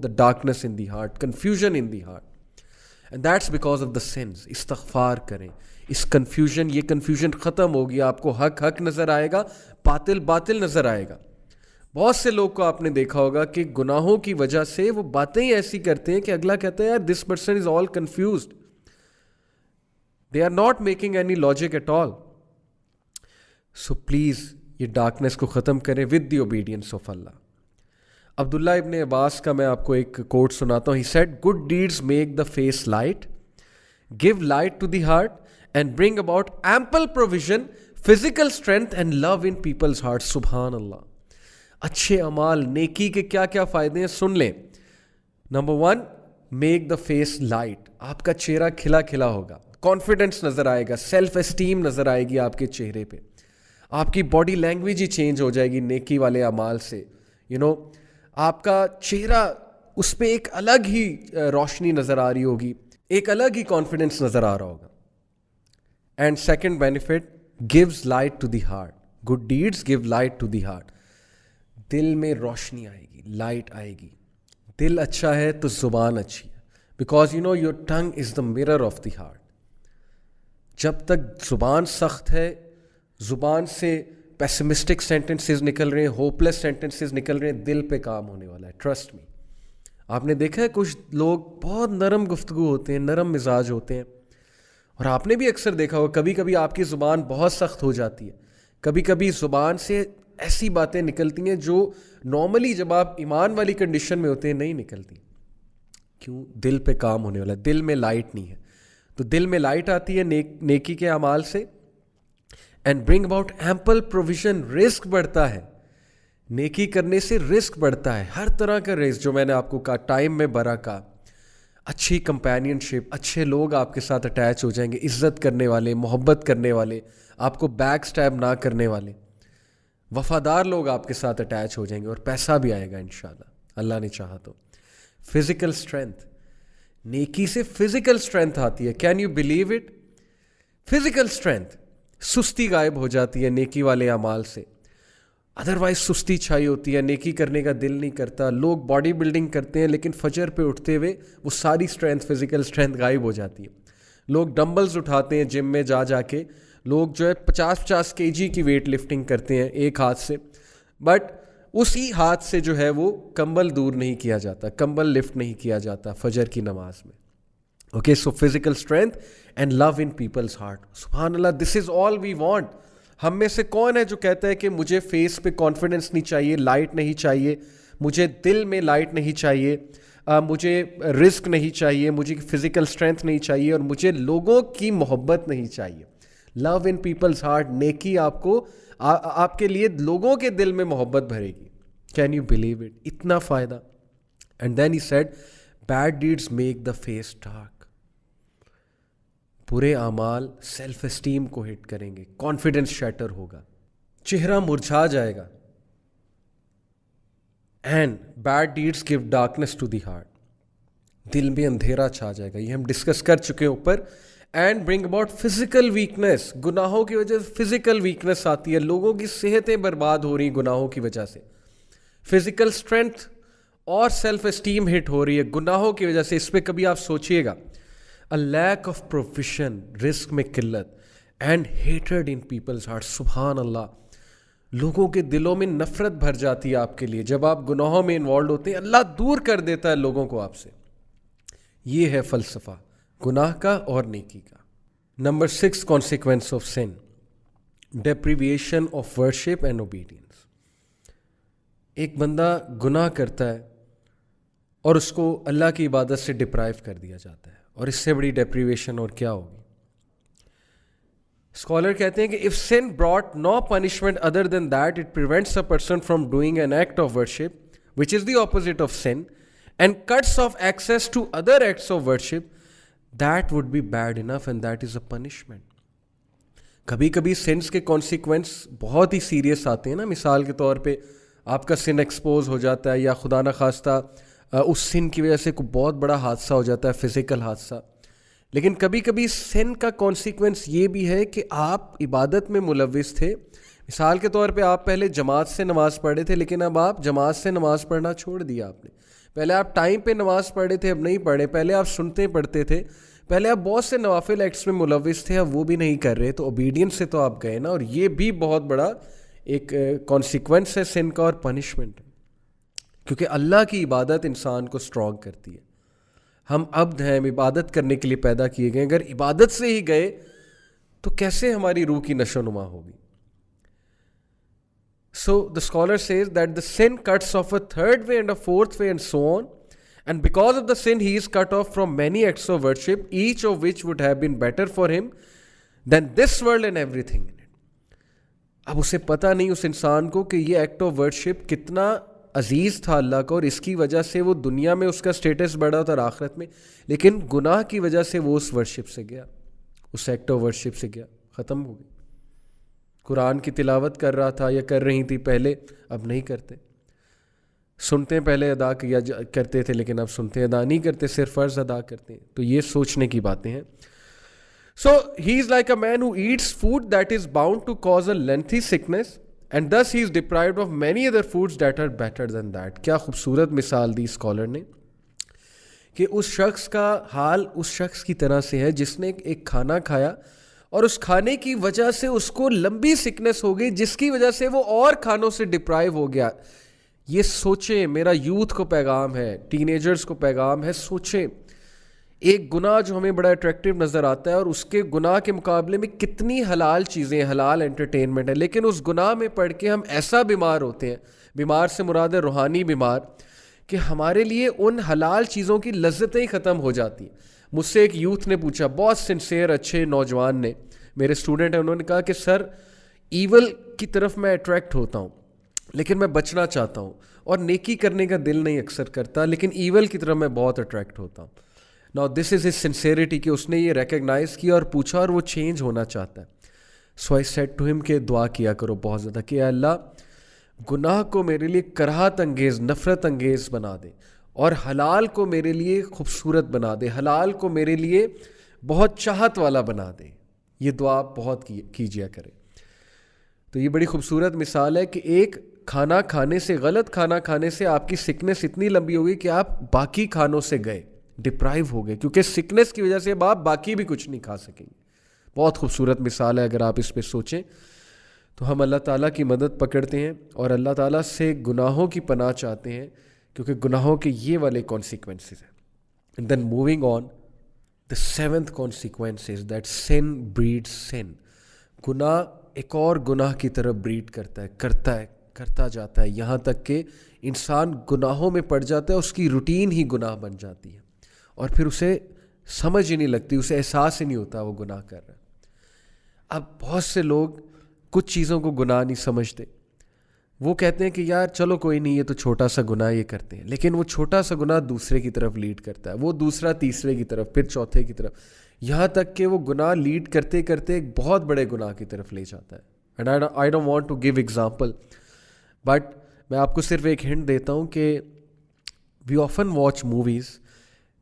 the darkness in the heart, confusion in the heart, and that's because of the sins. استغفار کریں. اس کنفیوژن, یہ کنفیوژن ختم ہوگی, آپ کو حق حق نظر آئے گا, باطل باطل نظر آئے گا. بہت سے لوگ کو آپ نے دیکھا ہوگا کہ گناہوں کی وجہ سے وہ باتیں ہی ایسی کرتے ہیں کہ اگلا کہتا ہے یار this person is all confused, they are not making any logic at all. So please یہ ڈارکنیس کو ختم کریں with the obedience of Allah. Abdullah Ibn Abbas کا میں آپ کو ایک کوٹ سناتا ہوں. He said good deeds make the face light, give light to the heart and bring about ample provision, physical strength and love in people's heart. سبحان اللہ. اچھے اعمال, نیکی کے کیا کیا فائدے ہیں سن لیں. Number 1, make the face light. آپ کا چہرہ کھلا کھلا ہوگا, کانفیڈنس نظر آئے گا, سیلف اسٹیم نظر آئے گی آپ کے چہرے پہ, آپ کی باڈی لینگویج ہی چینج ہو جائے گی نیکی والے اعمال سے. آپ کا چہرہ, اس پہ ایک الگ ہی روشنی نظر آ رہی ہوگی, ایک الگ ہی کانفیڈنس نظر آ رہا ہوگا. And second benefit, gives light to the heart. Good deeds give light to the heart. دل میں روشنی آئے گی, لائٹ آئے گی. دل اچھا ہے تو زبان اچھی ہے, because your tongue is the mirror of the heart. جب تک زبان سخت ہے, زبان سے پیسمسٹک سینٹنسز نکل رہے ہیں, ہوپلیس سینٹنسز نکل رہے ہیں, دل پہ کام ہونے والا ہے, ٹرسٹ می. آپ نے دیکھا ہے کچھ لوگ بہت نرم گفتگو ہوتے ہیں, نرم مزاج ہوتے ہیں, اور آپ نے بھی اکثر دیکھا ہوگا کبھی کبھی آپ کی زبان بہت سخت ہو جاتی ہے, کبھی کبھی زبان سے ایسی باتیں نکلتی ہیں جو نارملی جب آپ ایمان والی کنڈیشن میں ہوتے ہیں نہیں نکلتی. کیوں؟ دل پہ کام ہونے والا ہے, دل میں لائٹ نہیں ہے. تو دل میں لائٹ آتی ہے نیکی کے اعمال سے. And bring about ample provision, رزق بڑھتا ہے. نیکی کرنے سے رزق بڑھتا ہے, ہر طرح کا رزق, جو میں نے آپ کو کہا, ٹائم میں برکت, اچھی کمپینین شپ, اچھے لوگ آپ کے ساتھ اٹیچ ہو جائیں گے, عزت کرنے والے, محبت کرنے والے, آپ کو بیک سٹیپ نہ کرنے والے, وفادار لوگ آپ کے ساتھ اٹیچ ہو جائیں گے, اور پیسہ بھی آئے گا انشاءاللہ, اللہ نے چاہا تو. فزیکل اسٹرینتھ, نیکی سے فزیکل اسٹرینتھ آتی ہے. Can you believe it? Physical strength, سستی غائب ہو جاتی ہے نیکی والے اعمال سے. ادروائز سستی چھائی ہوتی ہے, نیکی کرنے کا دل نہیں کرتا. لوگ باڈی بلڈنگ کرتے ہیں لیکن فجر پہ اٹھتے ہوئے وہ ساری اسٹرینتھ, فزیکل اسٹرینتھ غائب ہو جاتی ہے. لوگ ڈمبلز اٹھاتے ہیں جم میں جا کے, لوگ جو ہے 50 kg کی ویٹ لفٹنگ کرتے ہیں ایک ہاتھ سے, بٹ اسی ہاتھ سے جو ہے وہ کمبل دور نہیں کیا جاتا, کمبل لفٹ نہیں کیا جاتا فجر کی نماز میں. Okay, so physical strength and love in people's heart. سبحان اللہ, دس از آل وی وانٹ. ہم میں سے کون ہے جو کہتا ہے کہ مجھے فیس پہ کانفیڈنس نہیں چاہیے, لائٹ نہیں چاہیے, مجھے دل میں لائٹ نہیں چاہیے, مجھے رزق نہیں چاہیے, مجھے فزیکل اسٹرینتھ نہیں چاہیے, اور مجھے لوگوں کی محبت نہیں چاہیے. لو ان پیپلز ہارٹ, نیکی آپ کے لیے لوگوں کے دل میں محبت بھرے گی. کین یو بلیو اٹ, اتنا فائدہ. And then he said bad deeds make the face dark. برے اعمال سیلف اسٹیم کو ہٹ کریں گے, کانفیڈنس شیٹر ہوگا, چہرہ مرجھا جائے گا. And bad deeds give darkness to the heart, دل میں اندھیرا چھا جائے گا. یہ ہم ڈسکس کر چکے ہیں اوپر. And bring about physical weakness, گناہوں کی وجہ سے فزیکل ویکنیس آتی ہے, لوگوں کی صحتیں برباد ہو رہی ہیں گناہوں کی وجہ سے. فزیکل اسٹرینتھ اور سیلف اسٹیم ہٹ ہو رہی ہے گناہوں کی وجہ سے. اس پہ کبھی آپ سوچئے گا. A lack of provision, رزق میں قلت, and hatred in people's hearts. سبحان اللہ, لوگوں کے دلوں میں نفرت بھر جاتی ہے آپ کے لیے جب آپ گناہوں میں انوالوڈ ہوتے ہیں. اللہ دور کر دیتا ہے لوگوں کو آپ سے. یہ ہے فلسفہ گناہ کا اور نیکی کا. Number 6, consequence of sin, deprivation of worship and obedience. ایک بندہ گناہ کرتا ہے اور اس کو اللہ کی عبادت سے ڈپرائیو کر دیا جاتا ہے, اور اس سے بڑی ڈیپریویشن اور کیا ہوگی. اسکالر کہتے ہیں کہ if sin brought no punishment other than that, it prevents a person from doing an act of worship, which is the opposite of sin, and cuts off access to other acts of worship, that would be bad enough, and that is a punishment. کبھی کبھی since کے consequence بہت ہی serious آتے ہیں نا. مثال کے طور پہ آپ کا سن ایکسپوز ہو جاتا ہے, یا خدا نخواستہ اس سن کی وجہ سے کوئی بہت بڑا حادثہ ہو جاتا ہے, فزیکل حادثہ. لیکن کبھی کبھی سن کا کانسیکوینس یہ بھی ہے کہ آپ عبادت میں ملوث تھے. مثال کے طور پہ آپ پہلے جماعت سے نماز پڑھے تھے, لیکن اب آپ جماعت سے نماز پڑھنا چھوڑ دیا آپ نے. پہلے آپ ٹائم پہ نماز پڑھے تھے, اب نہیں پڑھے. پہلے آپ سنتے پڑھتے تھے, پہلے آپ بہت سے نوافل ایکٹس میں ملوث تھے, اب وہ بھی نہیں کر رہے. تو اوبیڈینس سے تو آپ گئے نا, اور یہ بھی بہت بڑا ایک کانسیکوینس ہے سن کا اور پنشمنٹ, کیونکہ اللہ کی عبادت انسان کو اسٹرانگ کرتی ہے. ہم عبد ہیں, ہم عبادت کرنے کے لیے پیدا کیے گئے. اگر عبادت سے ہی گئے تو کیسے ہماری روح کی نشو نما ہوگی. So the scholar says that the sin cuts off a third way and a fourth way and so on, and because of the sin he is cut off from many acts of worship, each of which would have been better for him than this world and everything in it. اب اسے پتہ نہیں اس انسان کو کہ یہ act of worship کتنا عزیز تھا اللہ کو, اور اس کی وجہ سے وہ دنیا میں اس کا سٹیٹس بڑھا تھا اور آخرت میں, لیکن گناہ کی وجہ سے وہ اس ورشپ سے گیا, اس ایکٹ آف ورشپ سے گیا, ختم ہو گئی. قرآن کی تلاوت کر رہا تھا یا کر رہی تھی پہلے, اب نہیں کرتے. سنتے پہلے ادا کیا کرتے تھے, لیکن اب سنتے ادا نہیں کرتے, صرف فرض ادا کرتے ہیں. تو یہ سوچنے کی باتیں ہیں. So he is like a man who eats food that is bound to cause a lengthy sickness, and thus he is deprived of many other foods that are better than that. کیا خوبصورت مثال دی scholar نے کہ اس شخص کا حال اس شخص کی طرح سے ہے جس نے ایک کھانا کھایا اور اس کھانے کی وجہ سے اس کو لمبی سکنس ہو گئی, جس کی وجہ سے وہ اور کھانوں سے ڈپرائیو ہو گیا. یہ سوچیں, میرا یوتھ کو پیغام ہے, ٹین ایجرز کو پیغام ہے. سوچیں ایک گناہ جو ہمیں بڑا اٹریکٹیو نظر آتا ہے, اور اس کے گناہ کے مقابلے میں کتنی حلال چیزیں, حلال انٹرٹینمنٹ ہے, لیکن اس گناہ میں پڑھ کے ہم ایسا بیمار ہوتے ہیں. بیمار سے مراد ہے روحانی بیمار, کہ ہمارے لیے ان حلال چیزوں کی لذتیں ختم ہو جاتی ہیں. مجھ سے ایک یوتھ نے پوچھا, بہت سنسیئر اچھے نوجوان نے, میرے اسٹوڈنٹ ہیں, انہوں نے کہا کہ سر ایول کی طرف میں اٹریکٹ ہوتا ہوں لیکن میں بچنا چاہتا ہوں, اور نیکی کرنے کا دل نہیں اکثر کرتا, لیکن ایول کی طرف میں بہت اٹریکٹ ہوتا ہوں. Now this is his sincerity کہ اس نے یہ ریکگنائز کیا اور پوچھا, اور وہ چینج ہونا چاہتا ہے. So I said to him کہ دعا کیا کرو بہت زیادہ کہ اے اللہ گناہ کو میرے لیے کراہت انگیز, نفرت انگیز بنا دے, اور حلال کو میرے لیے خوبصورت بنا دے, حلال کو میرے لیے بہت چاہت والا بنا دے. یہ دعا بہت کیجیا کرے. تو یہ بڑی خوبصورت مثال ہے کہ ایک کھانا کھانے سے, غلط کھانا کھانے سے آپ کی سکنس اتنی لمبی ہو گئی کہ آپ باقی کھانوں سے گئے, ڈپرائیو ہو گئے, کیونکہ سکنس کی وجہ سے اب آپ باقی بھی کچھ نہیں کھا سکیں گے. بہت خوبصورت مثال ہے اگر آپ اس پہ سوچیں تو. ہم اللہ تعالیٰ کی مدد پکڑتے ہیں اور اللہ تعالیٰ سے گناہوں کی پناہ چاہتے ہیں کیونکہ گناہوں کے یہ والے کانسیکوینسز ہیں. And then moving on, the seventh consequence is that sin breeds sin. گناہ ایک اور گناہ کی طرف بریڈ کرتا جاتا ہے یہاں تک کہ انسان گناہوں میں پڑ جاتا ہے, اس کی روٹین ہی گناہ بن جاتی ہے اور پھر اسے سمجھ ہی نہیں لگتی, اسے احساس ہی نہیں ہوتا وہ گناہ کر رہا ہے. اب بہت سے لوگ کچھ چیزوں کو گناہ نہیں سمجھتے, وہ کہتے ہیں کہ یار چلو کوئی نہیں, یہ تو چھوٹا سا گناہ یہ کرتے ہیں, لیکن وہ چھوٹا سا گناہ دوسرے کی طرف لیڈ کرتا ہے, وہ دوسرا تیسرے کی طرف, پھر چوتھے کی طرف, یہاں تک کہ وہ گناہ لیڈ کرتے کرتے ایک بہت بڑے گناہ کی طرف لے جاتا ہے. And I don't want to give example, but میں آپ کو صرف ایک ہنٹ دیتا ہوں کہ we often watch movies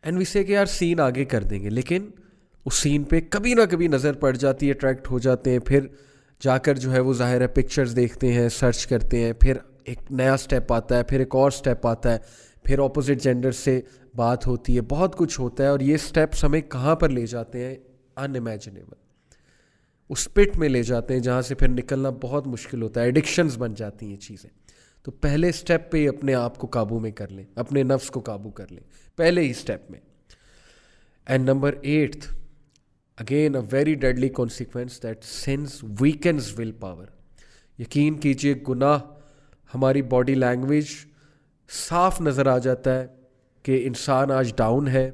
and we say کہ یار سین آگے کر دیں گے, لیکن اس سین پہ کبھی نہ کبھی نظر پڑ جاتی ہے, اٹریکٹ ہو جاتے ہیں, پھر جا کر جو ہے وہ ظاہر ہے پکچرز دیکھتے ہیں, سرچ کرتے ہیں, پھر ایک نیا سٹیپ آتا ہے, پھر ایک اور سٹیپ آتا ہے, پھر اپوزٹ جینڈر سے بات ہوتی ہے, بہت کچھ ہوتا ہے, اور یہ سٹیپس ہمیں کہاں پر لے جاتے ہیں, ان امیجنیبل, اس پٹ میں لے جاتے ہیں جہاں سے پھر نکلنا بہت مشکل ہوتا ہے, ایڈکشنز بن جاتی ہیں چیزیں. تو پہلے سٹیپ پہ ہی اپنے آپ کو قابو میں کر لیں, اپنے نفس کو قابو کر لیں پہلے ہی سٹیپ میں. And number 8, again a very deadly consequence, that sins weakens will power. یقین کیجئے گناہ ہماری باڈی لینگویج صاف نظر آ جاتا ہے کہ انسان آج ڈاؤن ہے,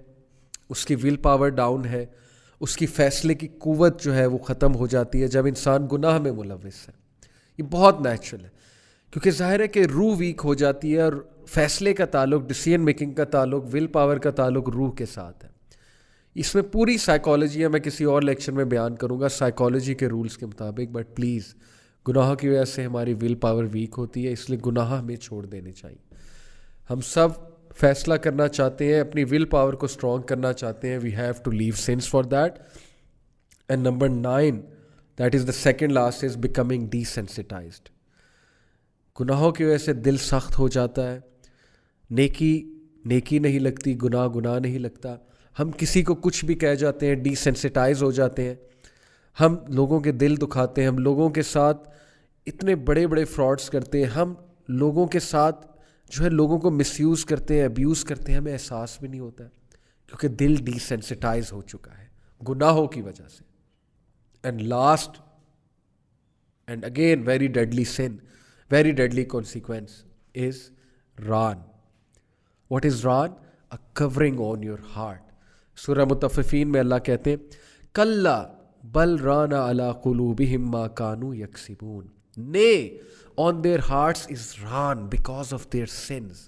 اس کی ول پاور ڈاؤن ہے, اس کی فیصلے کی قوت جو ہے وہ ختم ہو جاتی ہے جب انسان گناہ میں ملوث ہے. یہ بہت نیچرل ہے کیونکہ ظاہر ہے کہ روح ویک ہو جاتی ہے, اور فیصلے کا تعلق, ڈیسیژن میکنگ کا تعلق, ول پاور کا تعلق روح کے ساتھ ہے. اس میں پوری سائیکالوجی ہے, میں کسی اور لیکچر میں بیان کروں گا سائیکالوجی کے رولز کے مطابق, بٹ پلیز گناہوں کی وجہ سے ہماری ول پاور ویک ہوتی ہے, اس لیے گناہ ہمیں چھوڑ دینے چاہیے. ہم سب فیصلہ کرنا چاہتے ہیں, اپنی ول پاور کو اسٹرانگ کرنا چاہتے ہیں, we have to leave sins for that. And number 9, that is the second last, is becoming desensitized. گناہوں کی وجہ سے دل سخت ہو جاتا ہے, نیکی نہیں لگتی, گناہ نہیں لگتا, ہم کسی کو کچھ بھی کہہ جاتے ہیں, ڈی سینسٹائز ہو جاتے ہیں, ہم لوگوں کے دل دکھاتے ہیں, ہم لوگوں کے ساتھ اتنے بڑے فراڈس کرتے ہیں, ہم لوگوں کے ساتھ جو ہے لوگوں کو مس یوز کرتے ہیں, ابیوز کرتے ہیں, ہمیں احساس بھی نہیں ہوتا ہے کیونکہ دل ڈی سینسٹائز ہو چکا ہے گناہوں کی وجہ سے. And last and again very deadly sin, very deadly consequence is ران. واٹ از ران؟ a covering on your heart. سورہ مطففین میں اللہ کہتے ہیں کلا بل رانا علی قلوبہم ما کانوا یکسبون. Nay, on their hearts is ran because of their sins.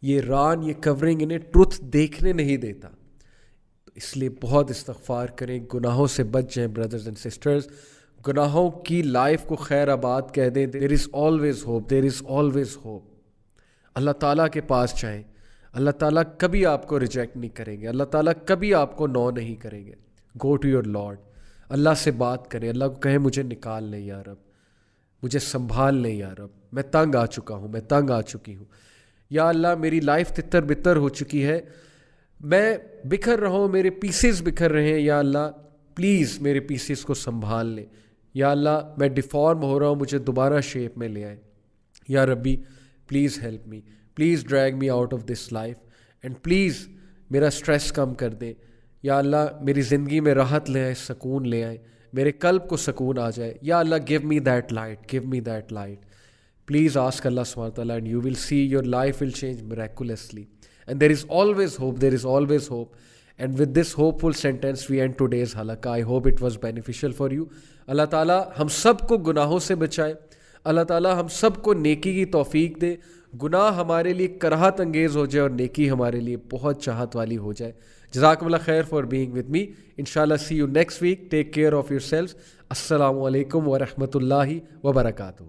یہ ران, یہ کورنگ انہیں ٹروتھ دیکھنے نہیں دیتا, اس لیے بہت استغفار کریں, گناہوں سے بچ جائیں بردرز اینڈ سسٹرز, گناہوں کی لائف کو خیر آباد کہہ دیں. there is always hope, there is always hope. اللہ تعالیٰ کے پاس جائیں, اللہ تعالیٰ کبھی آپ کو ریجیکٹ نہیں کریں گے, اللہ تعالیٰ کبھی آپ کو نو نہیں کریں گے. گو ٹو یور لارڈ, اللہ سے بات کریں, اللہ کو کہیں مجھے نکال لیں یا رب, مجھے سنبھال لیں یا رب, میں تنگ آ چکا ہوں, میں تنگ آ چکی ہوں, یا اللہ میری لائف تتر بتر ہو چکی ہے, میں بکھر رہا ہوں, میرے پیسز بکھر رہے ہیں, یا اللہ پلیز میرے پیسز کو سنبھال لیں, یا اللہ میں ڈیفارم ہو رہا ہوں, مجھے دوبارہ شیپ میں لے آئیں, یا ربی please help me, please drag me out of this life, and please میرا اسٹریس کم کر دیں, یا اللہ میری زندگی میں راحت لے آئیں, سکون لے آئیں, میرے قلب کو سکون آ جائے, یا اللہ give me that light, give me that light. Please ask اللہ سبحانہ وتعالیٰ and you will see your life will change miraculously. And there is always hope, there is always hope. And with this hopeful sentence we end today's halaqah. I hope it was beneficial for you. اللہ تعالیٰ ہم سب کو گناہوں سے بچائے, اللہ تعالیٰ ہم سب کو نیکی کی توفیق دے, گناہ ہمارے لیے کراہت انگیز ہو جائے اور نیکی ہمارے لیے بہت چاہت والی ہو جائے. جزاکم اللہ خیر فار بینگ ود می. انشاءاللہ see you next week. Take care of yourself. السلام علیکم ورحمۃ اللہ وبرکاتہ.